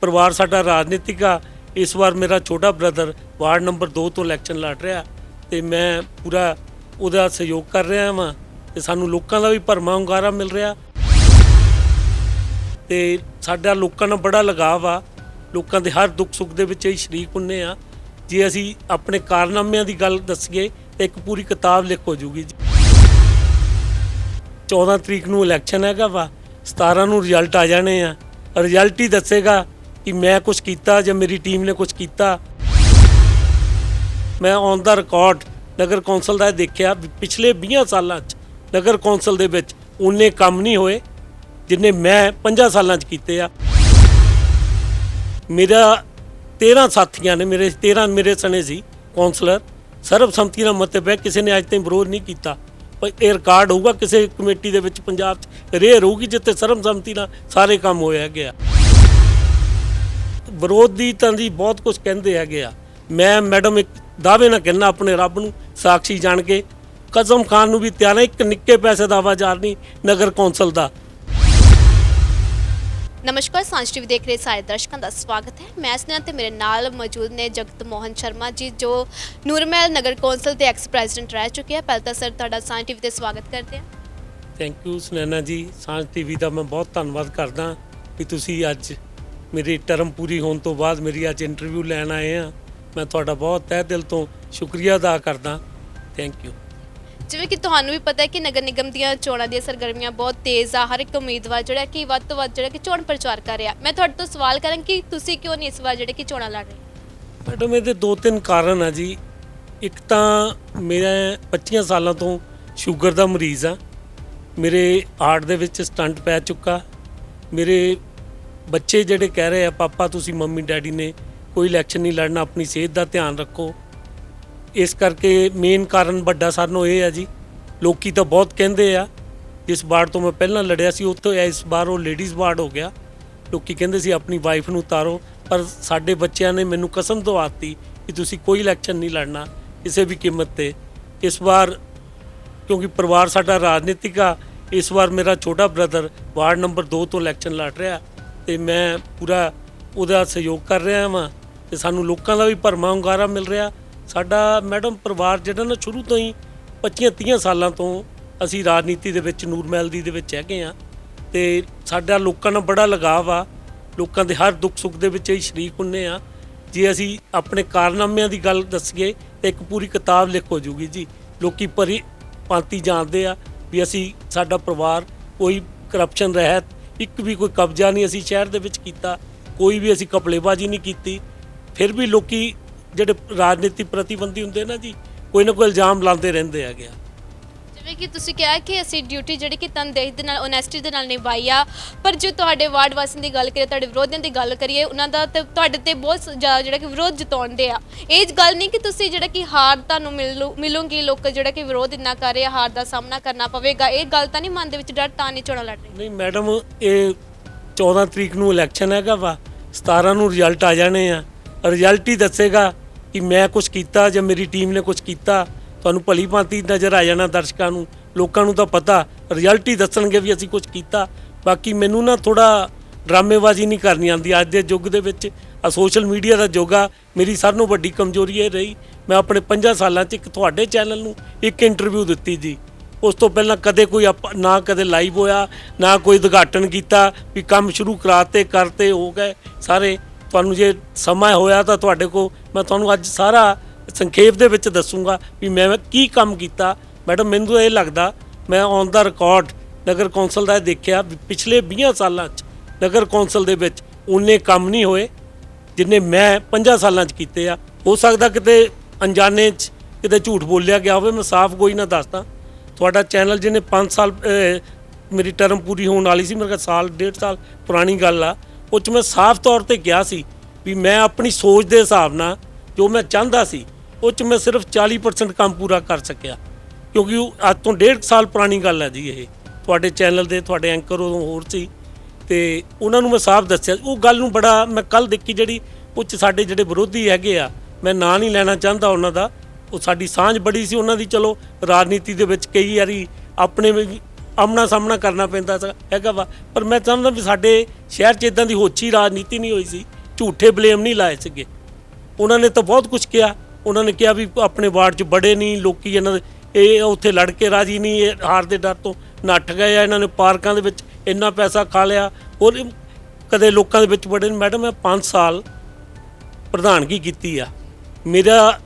परिवार साडा राजनीतिक आ। इस बार मेरा छोटा ब्रदर वार्ड नंबर 2 तो इलैक्शन लड़ रहा तो मैं पूरा उहदा सहयोग कर रहा वां ते सानूं लोकां दा भी भरमां हुंगारा मिल रहा ते साडा लोकां नाल बड़ा लगाव आ। लोकां दे हर दुख सुख दे विच ही शरीक हुंदे आ। जे असीं अपने कारनामिਆਂ ਦੀ ਗੱਲ दस्सीए तो एक पूरी किताब लिख हो जूगी जी। 14 तरीक ਨੂੰ इलैक्शन हैगा वा, 17 ਨੂੰ रिजल्ट आ जाने आ। रिजल्ट ही दसेगा कि मैं कुछ किया या मेरी टीम ने कुछ किया। मैं ऑन द रिकॉर्ड नगर कौंसल का देखा पिछले 20 सालों नगर कौंसल दे विच उन्ने काम नहीं होए जिन्ने मैं 5 सालों कीते आ। मेरा 13 साथियों ने मेरे 13 मेरे सने सी कौंसलर सर्वसम्मति नाल मते पे किसी ने अज तक विरोध नहीं किया। पर यह रिकॉर्ड होगा किसी कमेटी दे विच पंजाब रेयर होगी जिते सर्वसम्मति नाल सारे काम होया गया। विरोधी तां जी बहुत कुछ कहते है। मैं मैडम एक दावे ना कहना अपने रब नूं साक्षी जान के कसम खान नूं भी तैयार एक निक्के पैसे दा आवाजार नहीं नगर कौंसल का। नमस्कार, सांझ टीवी देख रहे सारे दर्शकों का स्वागत है। मैं स्नेहा ते मेरे नाल मौजूद ने जगत मोहन शर्मा जी जो नूरमहल नगर कौंसल के एक्स प्रेजिडेंट रह चुके हैं। पहले तो सर तुहाडा सांझ टीवी ते स्वागत करते हैं। थैंक यू स्नेहा जी। सांझ टीवी का मैं बहुत धन्यवाद करदा कि तुसी अज मेरी टर्म पूरी होने तो बाद मेरी अज इंटरव्यू लैन आए हैं। मैं तुहाडा बहुत तह दिल तो शुक्रिया अदा करदा। Thank you. जिवें कि तुहानूं भी पता है कि नगर निगम दीयां चोणां दी सरगर्मियां बहुत तेज़ आ। हर एक उम्मीदवार जिहड़ा कि वध तो वध जिहड़ा कि चोण प्रचार कर रहा। मैं तुहाडे तो सवाल करां कि तुसीं क्यों नहीं इस बार जिहड़े कि चोणां लड़ रहे? मैडम ये 2-3 कारण है जी। एक तो मेरा 25 सालों तो शुगर का मरीज़ आ। मेरे हार्ट दे विच स्टंट पै चुका। मेरे बच्चे जिहड़े कह रहे हैं पापा तुसीं मम्मी डैडी ने कोई इलैक्शन नहीं लड़ना, अपनी सेहत का ध्यान रखो। इस करके मेन कारण बड़ा सानों ये है जी। लोकी तो बहुत कहते आ जिस वार्ड तो मैं पहला लड़िया सी उत्थों इस बार वो लेडीज़ वार्ड हो गया। लोकी कहते सी अपनी वाइफ नूं उतारो, पर साडे बच्चों ने मैनू कसम दवाती कि तुसी कोई इलैक्शन नहीं लड़ना किसी भी कीमत पे। इस बार क्योंकि परिवार साडा राजनीतिक आ, इस बार मेरा छोटा ब्रदर वार्ड नंबर 2 तो इलैक्शन लड़ रहा तो मैं पूरा उहदा सहयोग कर रहा वां ते सानूं लोकां दा भी भरमां हुंगारा मिल रहा। साडा मैडम परिवार जिहड़ा ना शुरू तो ही 25-30 सालों तो असी राजनीति दे विच नूरमहल दी दे विच हैगे आ ते साडा लोकां नाल बड़ा लगाव आ। लोकां दे हर दुख सुख दे विच ही शरीक हुंदे आ। जे असी अपने कारनामिਆਂ ਦੀ ਗੱਲ दस्सीए तो एक पूरी किताब लिख हो जूगी जी। लोकी भरी भांति जानते आ भी असी साडा परिवार कोई करप्शन रहत एक भी कोई कब्जा नहीं असी शहर दे विच कीता, कोई भी असी कपड़ेबाजी नहीं की। फिर भी लोकी ਜਿਹੜੇ राजनीति प्रतिबंधी ਹੁੰਦੇ ना जी कोई ना कोई इल्जाम ਲਾਉਂਦੇ ਰਹਿੰਦੇ ਹੈਗੇ ਆ। ਜਿਵੇਂ ਕਿ ਤੁਸੀਂ ਕਿਹਾ ਕਿ ਅਸੀਂ ਡਿਊਟੀ ਜਿਹੜੀ ਕਿ ਤਨਦੇਹੀ ਦੇ ਨਾਲ ਓਨੈਸਟੀ ਦੇ ਨਾਲ ਨਿਭਾਈ ਆ, ਪਰ ਜੇ ਤੁਹਾਡੇ ਵਾਰਡ ਵਾਸੀਆਂ ਦੀ ਗੱਲ ਕਰੀਏ, ਤੁਹਾਡੇ ਵਿਰੋਧੀਆਂ ਦੀ ਗੱਲ ਕਰੀਏ, ਉਹਨਾਂ ਦਾ ਤੇ ਤੁਹਾਡੇ ਤੇ ਬਹੁਤ ਜ਼ਿਆਦਾ ਜਿਹੜਾ ਕਿ ਵਿਰੋਧ ਜਤਾਉਂਦੇ ਆ। ਇਹ ਗੱਲ ਨਹੀਂ ਕਿ ਤੁਸੀਂ ਜਿਹੜਾ ਕਿ ਹਾਰ ਤੁਹਾਨੂੰ ਮਿਲੂਗੀ, ਲੋਕ ਜਿਹੜਾ ਕਿ ਵਿਰੋਧ ਇੰਨਾ ਕਰ ਰਹੇ ਆ, ਹਾਰ ਦਾ ਸਾਹਮਣਾ ਕਰਨਾ ਪਵੇਗਾ, ਇਹ ਗੱਲ ਤਾਂ ਨਹੀਂ ਮਨ ਦੇ ਵਿੱਚ ਡਰ ਤਾਂ ਨਹੀਂ ਚੋਣਾਂ ਲੜ ਰਹੇ? ਨਹੀਂ ਮੈਡਮ, ਇਹ 14 ਤਰੀਕ ਨੂੰ ਇਲੈਕਸ਼ਨ ਹੈਗਾ ਵਾ, 17 ਨੂੰ ਰਿਜ਼ਲਟ ਆ ਜਾਣੇ ਆ। रिजल्ट ही दसेगा कि मैं कुछ किया या मेरी टीम ने कुछ किया। तुहानूं भली भांति नज़र आ जाना दर्शकों नूं, लोकां नूं तां पता रिजल्ट ही दसणगे भी असीं कुछ किया। बाकी मैनूं ना थोड़ा ड्रामेबाजी नहीं करनी आती। अज दे युग दे विच सोशल मीडिया का युग आ। मेरी सारिਆਂ नालों वड्डी कमजोरी ये रही मैं अपने 5 सालों च एक तुहाडे चैनल नूं एक इंटरव्यू दित्ती जी। उस तो पहलां कदे कोई ना कदे लाइव होया ना कोई उद्घाटन किया भी काम शुरू कराते करते हो गए सारे। तुहानूं जे समा होया तो तुहाडे को मैं तुहानूं अज सारा संखेप दे विच दसूँगा भी मैं की काम किया। मैडम मैनूं तो ये लगता मैं ऑन द रिकॉर्ड नगर कौंसल का देखा पिछले 20 सालों नगर कौंसल दे विच उन्ने काम नहीं होए जिन्ने मैं 5 सालों कीते आ। हो सकता किते अनजाने किते झूठ बोलिया गया होवे, मैं साफ कोई ना दसदा। तुहाडा चैनल जिन्हें 5 साल मेरी टर्म पूरी होने वाली सी, मेरे साल 1.5 साल पुरानी गल आ, उस मैं साफ तौर पर कहा सी भी मैं अपनी सोच के हिसाब नाल जो मैं चाहता सी उस मैं सिर्फ 40% काम पूरा कर सकिया। क्योंकि अज तो 1.5 साल पुरानी गल है जी। ये तुहाडे चैनल के तुहाडे एंकर उदों होर सी ते उन्हां नूं मैं साफ दस्सिया। वो गल नूं बड़ा मैं कल देखी जिहड़ी उस साडे जिहड़े विरोधी हैगे आ, मैं नां नहीं लैना चाहता उन्हां दा। वो साडी सांझ बड़ी सी उन्हां दी। चलो राजनीति दे विच कई वारी अपने ਆਮਣਾ ਸਾਹਮਣਾ ਕਰਨਾ ਪੈਂਦਾ ਹੈਗਾ ਵਾ। ਪਰ ਮੈਂ ਸਮਝਦਾ ਵੀ ਸਾਡੇ ਸ਼ਹਿਰ 'ਚ ਇਦਾਂ ਦੀ ਹੋਛੀ ਰਾਜਨੀਤੀ ਨਹੀਂ ਹੋਈ ਸੀ, ਝੂਠੇ ਬਲੇਮ ਨਹੀਂ ਲਾਏ ਸੀਗੇ। ਉਹਨਾਂ ਨੇ ਤਾਂ ਬਹੁਤ ਕੁਝ ਕਿਹਾ। ਉਹਨਾਂ ਨੇ ਕਿਹਾ ਵੀ ਆਪਣੇ ਵਾਰਡ 'ਚ ਬੜੇ ਨਹੀਂ ਲੋਕੀ, ਇਹਨਾਂ ਦੇ ਇਹ ਉੱਥੇ ਲੜ ਕੇ ਰਾਜੀ ਨਹੀਂ, ਇਹ ਹਾਰ ਦੇ ਡਰ ਤੋਂ ਨੱਠ ਗਏ ਆ, ਇਹਨਾਂ ਨੇ ਪਾਰਕਾਂ ਦੇ ਵਿੱਚ ਇੰਨਾ ਪੈਸਾ ਖਾ ਲਿਆ। ਔਰ ਕਦੇ ਲੋਕਾਂ ਦੇ ਵਿੱਚ ਬੜੇ ਨਹੀਂ। ਮੈਡਮ ਮੈਂ 5 ਸਾਲ ਪ੍ਰਧਾਨਗੀ ਕੀਤੀ ਆ। ਮੇਰਾ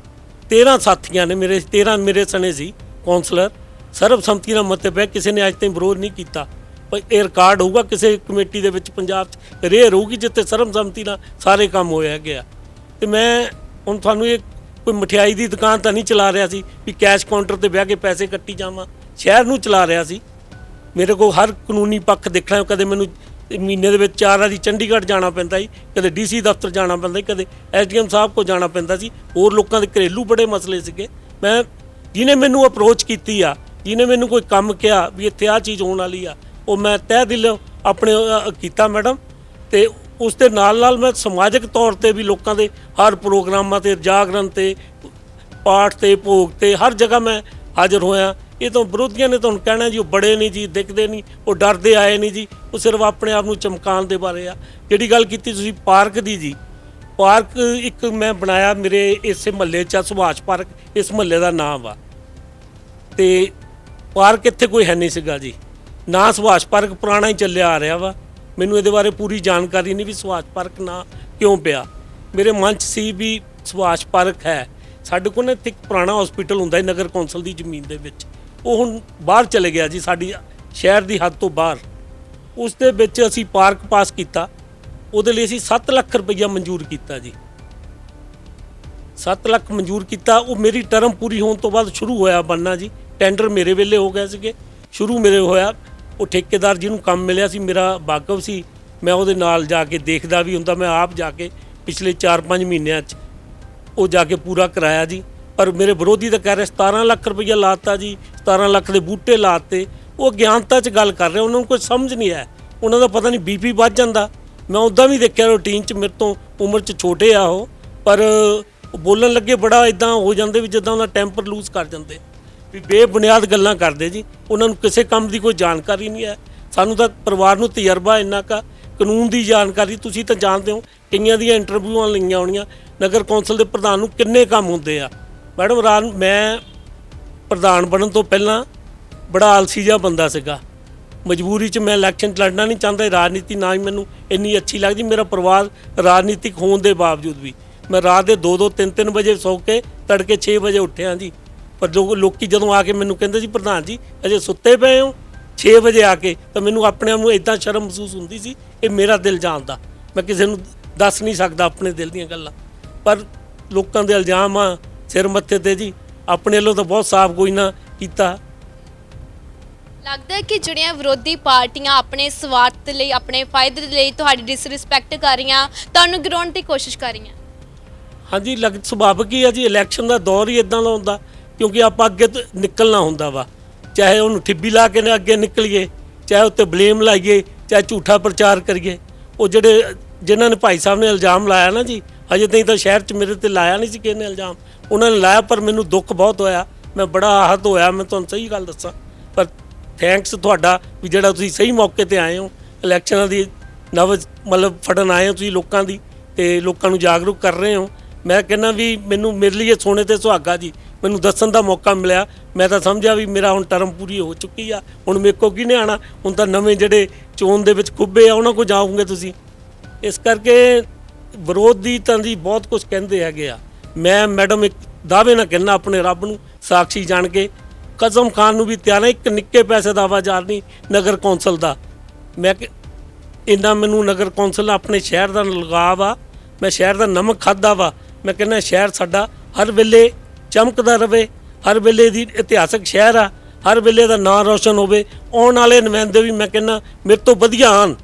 13 ਸਾਥੀਆਂ ਨੇ, ਮੇਰੇ 13 ਮੇਰੇ ਸਣੇ ਸੀ ਕੌਂਸਲਰ, ਸਰਬਸੰਮਤੀ ਨਾਲ ਮਤੇ ਪਏ, ਕਿਸੇ ਨੇ ਅੱਜ ਤਾਈਂ ਵਿਰੋਧ ਨਹੀਂ ਕੀਤਾ। ਪਰ ਇਹ ਰਿਕਾਰਡ ਹੋਊਗਾ ਕਿਸੇ ਕਮੇਟੀ ਦੇ ਵਿੱਚ ਪੰਜਾਬ 'ਚ ਰੇਅਰ ਹੋਊਗੀ ਜਿੱਥੇ ਸਰਬਸੰਮਤੀ ਨਾਲ ਸਾਰੇ ਕੰਮ ਹੋਇਆ ਗਿਆ। ਤੇ ਮੈਂ ਹੁਣ ਤੁਹਾਨੂੰ ਇਹ ਕੋਈ ਮਠਿਆਈ ਦੀ ਦੁਕਾਨ ਤਾਂ ਨਹੀਂ ਚਲਾ ਰਿਹਾ ਸੀ ਵੀ ਕੈਸ਼ ਕਾਊਂਟਰ ਤੇ ਬਹਿ ਕੇ ਪੈਸੇ ਕੱਟੀ ਜਾਵਾਂ। ਸ਼ਹਿਰ ਨੂੰ ਚਲਾ ਰਿਹਾ ਸੀ। ਮੇਰੇ ਕੋਲ ਹਰ ਕਾਨੂੰਨੀ ਪੱਖ ਦੇਖਣਾ। ਕਦੇ ਮੈਨੂੰ ਮਹੀਨੇ ਦੇ ਵਿੱਚ 4 ਵਾਰੀ ਚੰਡੀਗੜ੍ਹ ਜਾਣਾ ਪੈਂਦਾ ਸੀ, ਕਦੇ ਡੀਸੀ ਦਫ਼ਤਰ ਜਾਣਾ ਪੈਂਦਾ ਸੀ, ਕਦੇ ਐਸਡੀਐਮ ਸਾਹਿਬ ਕੋਲ ਜਾਣਾ ਪੈਂਦਾ ਸੀ। ਹੋਰ ਲੋਕਾਂ ਦੇ ਘਰੇਲੂ ਬੜੇ ਮਸਲੇ ਸੀਗੇ। ਮੈਂ ਜਿਹਨੇ ਮੈਨੂੰ ਅਪਰੋਚ ਕੀਤੀ ਆ, ਜਿਹਨੇ ਮੈਨੂੰ ਕੋਈ ਕੰਮ ਕਿਹਾ ਵੀ ਇੱਥੇ ਆਹ ਚੀਜ਼ ਹੋਣ ਵਾਲੀ ਆ, ਉਹ ਮੈਂ ਤਹਿ ਦਿਲੋਂ ਆਪਣੇ ਕੀਤਾ ਮੈਡਮ। ਤੇ ਉਸ ਦੇ ਨਾਲ ਨਾਲ ਮੈਂ ਸਮਾਜਿਕ ਤੌਰ ਤੇ ਵੀ ਲੋਕਾਂ ਦੇ ਹਰ ਪ੍ਰੋਗਰਾਮਾਂ ਤੇ, ਜਾਗਰਣ ਤੇ, ਪਾਠ ਤੇ, ਭੋਗ ਤੇ, ਹਰ ਜਗ੍ਹਾ ਮੈਂ ਹਾਜ਼ਰ ਹੋਇਆ। ਇਹ ਤਾਂ ਵਿਰੋਧੀਆਂ ਨੇ ਤੁਹਾਨੂੰ ਕਹਿਣਾ ਜੀ ਉਹ ਬੜੇ ਨਹੀਂ ਜੀ, ਦਿਖਦੇ ਨਹੀਂ, ਉਹ ਡਰਦੇ ਆਏ ਨਹੀਂ ਜੀ, ਉਹ ਸਿਰਫ ਆਪਣੇ ਆਪ ਨੂੰ ਚਮਕਾਉਣ ਦੇ ਬਾਰੇ ਆ। ਜਿਹੜੀ ਗੱਲ ਕੀਤੀ ਤੁਸੀਂ ਪਾਰਕ ਦੀ ਜੀ, ਪਾਰਕ ਇੱਕ ਮੈਂ ਬਣਾਇਆ ਮੇਰੇ ਇਸੇ ਮਹੱਲੇ 'ਚ, ਸੁਭਾਸ਼ ਪਾਰਕ ਇਸ ਮਹੱਲੇ ਦਾ ਨਾਮ ਵਾ। ਤੇ ਪਾਰਕ ਇੱਥੇ ਕੋਈ ਹੈ ਨਹੀਂ ਸੀਗਾ ਜੀ, ਨਾ ਸੁਭਾਸ਼ ਪਾਰਕ ਪੁਰਾਣਾ ਹੀ ਚੱਲਿਆ ਆ ਰਿਹਾ ਵਾ। ਮੈਨੂੰ ਇਹਦੇ ਬਾਰੇ ਪੂਰੀ ਜਾਣਕਾਰੀ ਨਹੀਂ ਵੀ ਸੁਭਾਸ਼ ਪਾਰਕ ਨਾ ਕਿਉਂ ਪਿਆ। ਮੇਰੇ ਮਨ 'ਚ ਸੀ ਵੀ ਸੁਭਾਸ਼ ਪਾਰਕ ਹੈ। ਸਾਡੇ ਕੋਲ ਨਾ ਇੱਥੇ ਇੱਕ ਪੁਰਾਣਾ ਹਸਪੀਟਲ ਹੁੰਦਾ ਹੈ ਨਗਰ ਕੌਂਸਲ ਦੀ ਜ਼ਮੀਨ ਦੇ ਵਿੱਚ, ਉਹ ਹੁਣ ਬਾਹਰ ਚਲੇ ਗਿਆ ਜੀ, ਸਾਡੀ ਸ਼ਹਿਰ ਦੀ ਹੱਦ ਤੋਂ ਬਾਹਰ। ਉਸ ਦੇ ਵਿੱਚ ਅਸੀਂ ਪਾਰਕ ਪਾਸ ਕੀਤਾ। ਉਹਦੇ ਲਈ ਅਸੀਂ 7 ਲੱਖ ਰੁਪਈਆ ਮਨਜ਼ੂਰ ਕੀਤਾ ਜੀ, 7 ਲੱਖ ਮਨਜ਼ੂਰ ਕੀਤਾ। ਉਹ ਮੇਰੀ ਟਰਮ ਪੂਰੀ ਹੋਣ ਤੋਂ ਬਾਅਦ ਸ਼ੁਰੂ ਹੋਇਆ ਬਣਨਾ ਜੀ। ਟੈਂਡਰ ਮੇਰੇ ਵੇਲੇ ਹੋ ਗਏ ਸੀਗੇ, ਸ਼ੁਰੂ ਮੇਰੇ ਹੋਇਆ। ਉਹ ਠੇਕੇਦਾਰ ਜਿਹਨੂੰ ਕੰਮ ਮਿਲਿਆ ਸੀ ਮੇਰਾ ਵਾਕਫ ਸੀ, ਮੈਂ ਉਹਦੇ ਨਾਲ ਜਾ ਕੇ ਦੇਖਦਾ ਵੀ ਹੁੰਦਾ। ਮੈਂ ਆਪ ਜਾ ਕੇ ਪਿਛਲੇ 4-5 ਮਹੀਨਿਆਂ 'ਚ ਉਹ ਜਾ ਕੇ ਪੂਰਾ ਕਰਾਇਆ ਜੀ। ਪਰ ਮੇਰੇ ਵਿਰੋਧੀ ਤਾਂ ਕਹਿ ਰਹੇ 17 ਲੱਖ ਰੁਪਈਆ ਲਾਤਾ ਜੀ, 17 ਲੱਖ ਦੇ ਬੂਟੇ ਲਾਤੇ। ਉਹ ਅਗਿਆਨਤਾ 'ਚ ਗੱਲ ਕਰ ਰਹੇ, ਉਹਨਾਂ ਨੂੰ ਕੋਈ ਸਮਝ ਨਹੀਂ ਹੈ। ਉਹਨਾਂ ਦਾ ਪਤਾ ਨਹੀਂ ਬੀਪੀ ਵੱਧ ਜਾਂਦਾ। ਮੈਂ ਉੱਦਾਂ ਵੀ ਦੇਖਿਆ ਰੂਟੀਨ 'ਚ, ਮੇਰੇ ਤੋਂ ਉਮਰ 'ਚ ਛੋਟੇ ਆ ਉਹ, ਪਰ ਉਹ ਬੋਲਣ ਲੱਗੇ ਬੜਾ ਇਦਾਂ ਹੋ ਜਾਂਦੇ ਵੀ ਜਿੱਦਾਂ ਉਹਨਾਂ ਟੈਂਪਰ ਲੂਜ਼ ਕਰ ਜਾਂਦੇ, ਵੀ ਬੇਬੁਨਿਆਦ ਗੱਲਾਂ ਕਰਦੇ ਜੀ। ਉਹਨਾਂ ਨੂੰ ਕਿਸੇ ਕੰਮ ਦੀ ਕੋਈ ਜਾਣਕਾਰੀ ਨਹੀਂ ਹੈ। ਸਾਨੂੰ ਤਾਂ ਪਰਿਵਾਰ ਨੂੰ ਤਜਰਬਾ ਇੰਨਾ ਕਾ, ਕਾਨੂੰਨ ਦੀ ਜਾਣਕਾਰੀ ਤੁਸੀਂ ਤਾਂ ਜਾਣਦੇ ਹੋ, ਕਈਆਂ ਦੀਆਂ ਇੰਟਰਵਿਊਆਂ ਲਈਆਂ ਹੋਣੀਆਂ। ਨਗਰ ਕੌਂਸਲ ਦੇ ਪ੍ਰਧਾਨ ਨੂੰ ਕਿੰਨੇ ਕੰਮ ਹੁੰਦੇ ਆ ਮੈਡਮ। ਮੈਂ ਪ੍ਰਧਾਨ ਬਣਨ ਤੋਂ ਪਹਿਲਾਂ ਬੜਾ ਆਲਸੀ ਜਿਹਾ ਬੰਦਾ ਸੀਗਾ। ਮਜਬੂਰੀ 'ਚ ਮੈਂ ਇਲੈਕਸ਼ਨ 'ਚ ਲੜਨਾ ਨਹੀਂ ਚਾਹੁੰਦਾ। ਰਾਜਨੀਤੀ ਨਾ ਹੀ ਮੈਨੂੰ ਇੰਨੀ ਅੱਛੀ ਲੱਗਦੀ। ਮੇਰਾ ਪਰਿਵਾਰ ਰਾਜਨੀਤਿਕ ਹੋਣ ਦੇ ਬਾਵਜੂਦ ਵੀ ਮੈਂ ਰਾਤ ਦੇ 2-2, 3-3 ਵਜੇ ਸੌ ਕੇ ਤੜਕੇ 6 ਵਜੇ ਉੱਠਿਆ ਜੀ। ਪਰ ਲੋਕੀ ਜਦੋਂ ਆ ਕੇ ਮੈਨੂੰ ਕਹਿੰਦੇ ਸੀ ਪ੍ਰਧਾਨ ਜੀ ਅਜੇ ਸੁੱਤੇ ਪਏ ਹੋ 6 ਵਜੇ ਆ ਕੇ, ਤਾਂ ਮੈਨੂੰ ਆਪਣੇ ਆਪ ਨੂੰ ਇੱਦਾਂ ਸ਼ਰਮ ਮਹਿਸੂਸ ਹੁੰਦੀ ਸੀ। ਇਹ ਮੇਰਾ ਦਿਲ ਜਾਣਦਾ, ਮੈਂ ਕਿਸੇ ਨੂੰ ਦੱਸ ਨਹੀਂ ਸਕਦਾ ਆਪਣੇ ਦਿਲ ਦੀਆਂ ਗੱਲਾਂ। ਪਰ ਲੋਕਾਂ ਦੇ ਇਲਜ਼ਾਮ ਆ ਸਿਰ ਮੱਥੇ ਤੇ ਜੀ, ਆਪਣੇ ਵੱਲੋਂ ਤਾਂ ਬਹੁਤ ਸਾਫ਼ ਕੋਈ ਨਾ ਕੀਤਾ। ਲੱਗਦਾ ਹੈ ਕਿ ਜਿਹੜੀਆਂ ਵਿਰੋਧੀ ਪਾਰਟੀਆਂ ਆਪਣੇ ਸਵਾਰਥ ਲਈ, ਆਪਣੇ ਫਾਇਦੇ ਦੇ ਲਈ ਤੁਹਾਡੀ ਡਿਸਰਿਸਪੈਕਟ ਕਰ ਰਹੀਆਂ, ਤੁਹਾਨੂੰ ਗਿਰਾਉਣ ਦੀ ਕੋਸ਼ਿਸ਼ ਕਰ ਰਹੀਆਂ। ਹਾਂਜੀ, ਸੁਭਾਵਿਕ ਹੀ ਆ ਜੀ। ਇਲੈਕਸ਼ਨ ਦਾ ਦੌਰ ਹੀ ਇਦਾਂ ਦਾ ਹੁੰਦਾ, ਕਿਉਂਕਿ ਆਪਾਂ ਅੱਗੇ ਤੋਂ ਨਿਕਲਣਾ ਹੁੰਦਾ ਵਾ। ਚਾਹੇ ਉਹਨੂੰ ਠਿੱਬੀ ਲਾ ਕੇ ਅੱਗੇ ਨਿਕਲੀਏ, ਚਾਹੇ ਉੱਤੇ ਬਲੇਮ ਲਾਈਏ, ਚਾਹੇ ਝੂਠਾ ਪ੍ਰਚਾਰ ਕਰੀਏ। ਉਹ ਜਿਨ੍ਹਾਂ ਨੇ ਭਾਈ ਸਾਹਿਬ ਨੇ ਇਲਜ਼ਾਮ ਲਾਇਆ ਨਾ ਜੀ, ਹਜੇ ਤਾਈਂ ਤਾਂ ਸ਼ਹਿਰ 'ਚ ਮੇਰੇ ਤੇ ਲਾਇਆ ਨਹੀਂ ਸੀ ਕਿਸੇ ਨੇ ਇਲਜ਼ਾਮ, ਉਹਨਾਂ ਨੇ ਲਾਇਆ। ਪਰ ਮੈਨੂੰ ਦੁੱਖ ਬਹੁਤ ਹੋਇਆ, ਮੈਂ ਬੜਾ ਆਹਤ ਹੋਇਆ। ਮੈਂ ਤੁਹਾਨੂੰ ਸਹੀ ਗੱਲ ਦੱਸਾਂ। ਪਰ ਥੈਂਕਸ ਤੁਹਾਡਾ ਵੀ ਜਿਹੜਾ ਤੁਸੀਂ ਸਹੀ ਮੌਕੇ ਤੇ ਆਏ ਹੋ, ਇਲੈਕਸ਼ਨਾਂ ਦੀ ਨਬਜ਼ ਮਤਲਬ ਫੜਨ ਆਏ ਹੋ ਤੁਸੀਂ ਲੋਕਾਂ ਦੀ, ਤੇ ਲੋਕਾਂ ਨੂੰ ਜਾਗਰੂਕ ਕਰ ਰਹੇ ਹੋ। ਮੈਂ ਕਹਿੰਦਾ ਵੀ ਮੇਰੇ ਲਈ ਇਹ ਸੋਨੇ ਤੇ ਸੁਹਾਗਾ ਜੀ, ਮੈਨੂੰ ਦੱਸਣ ਦਾ ਮੌਕਾ ਮਿਲਿਆ। ਮੈਂ ਤਾਂ ਸਮਝਿਆ ਵੀ ਮੇਰਾ ਹੁਣ ਟਰਮ ਪੂਰੀ ਹੋ ਚੁੱਕੀ ਆ, ਹੁਣ ਮੇਰੇ ਕੋਲ ਕਿਹਨੇ ਆਉਣਾ। ਹੁਣ ਤਾਂ ਨਵੇਂ ਜਿਹੜੇ ਚੋਣ ਦੇ ਵਿੱਚ ਖੁੱਬੇ ਆ ਉਹਨਾਂ ਕੋਲ ਜਾਓਗੇ ਤੁਸੀਂ। ਇਸ ਕਰਕੇ ਵਿਰੋਧੀ ਤਾਂ ਜੀ ਬਹੁਤ ਕੁਝ ਕਹਿੰਦੇ ਹੈਗੇ ਆ। ਮੈਂ ਮੈਡਮ ਇੱਕ ਦਾਅਵੇ ਨਾਲ ਕਹਿੰਦਾ, ਆਪਣੇ ਰੱਬ ਨੂੰ ਸਾਖੀ ਜਾਣ ਕੇ, ਕਸਮ ਖਾਨ ਨੂੰ ਵੀ ਤਿਆਰ ਹੈ। ਇੱਕ ਨਿੱਕੇ ਪੈਸੇ ਦਾ ਆਵਾਜ਼ਾਰ ਨਹੀਂ ਨਗਰ ਕੌਂਸਲ ਦਾ। ਮੈਂ ਇੰਨਾ ਮੈਨੂੰ ਨਗਰ ਕੌਂਸਲ ਆਪਣੇ ਸ਼ਹਿਰ ਦਾ ਲਗਾਵ ਆ। ਮੈਂ ਸ਼ਹਿਰ ਦਾ ਨਮਕ ਖਾਧਾ ਵਾ। ਮੈਂ ਕਹਿੰਦਾ ਸ਼ਹਿਰ ਸਾਡਾ ਹਰ ਵੇਲੇ ਚਮਕਦਾ ਰਵੇ, ਹਰ ਵੇਲੇ ਦੀ ਇਤਿਹਾਸਕ ਸ਼ਹਿਰ ਆ, ਹਰ ਵੇਲੇ ਦਾ ਨਾਂ ਰੋਸ਼ਨ ਹੋਵੇ। ਆਉਣ ਵਾਲੇ ਨੁਮਾਇੰਦੇ ਵੀ ਮੈਂ ਕਹਿੰਦਾ ਮੇਰੇ ਤੋਂ ਵਧੀਆ ਆਉਣ।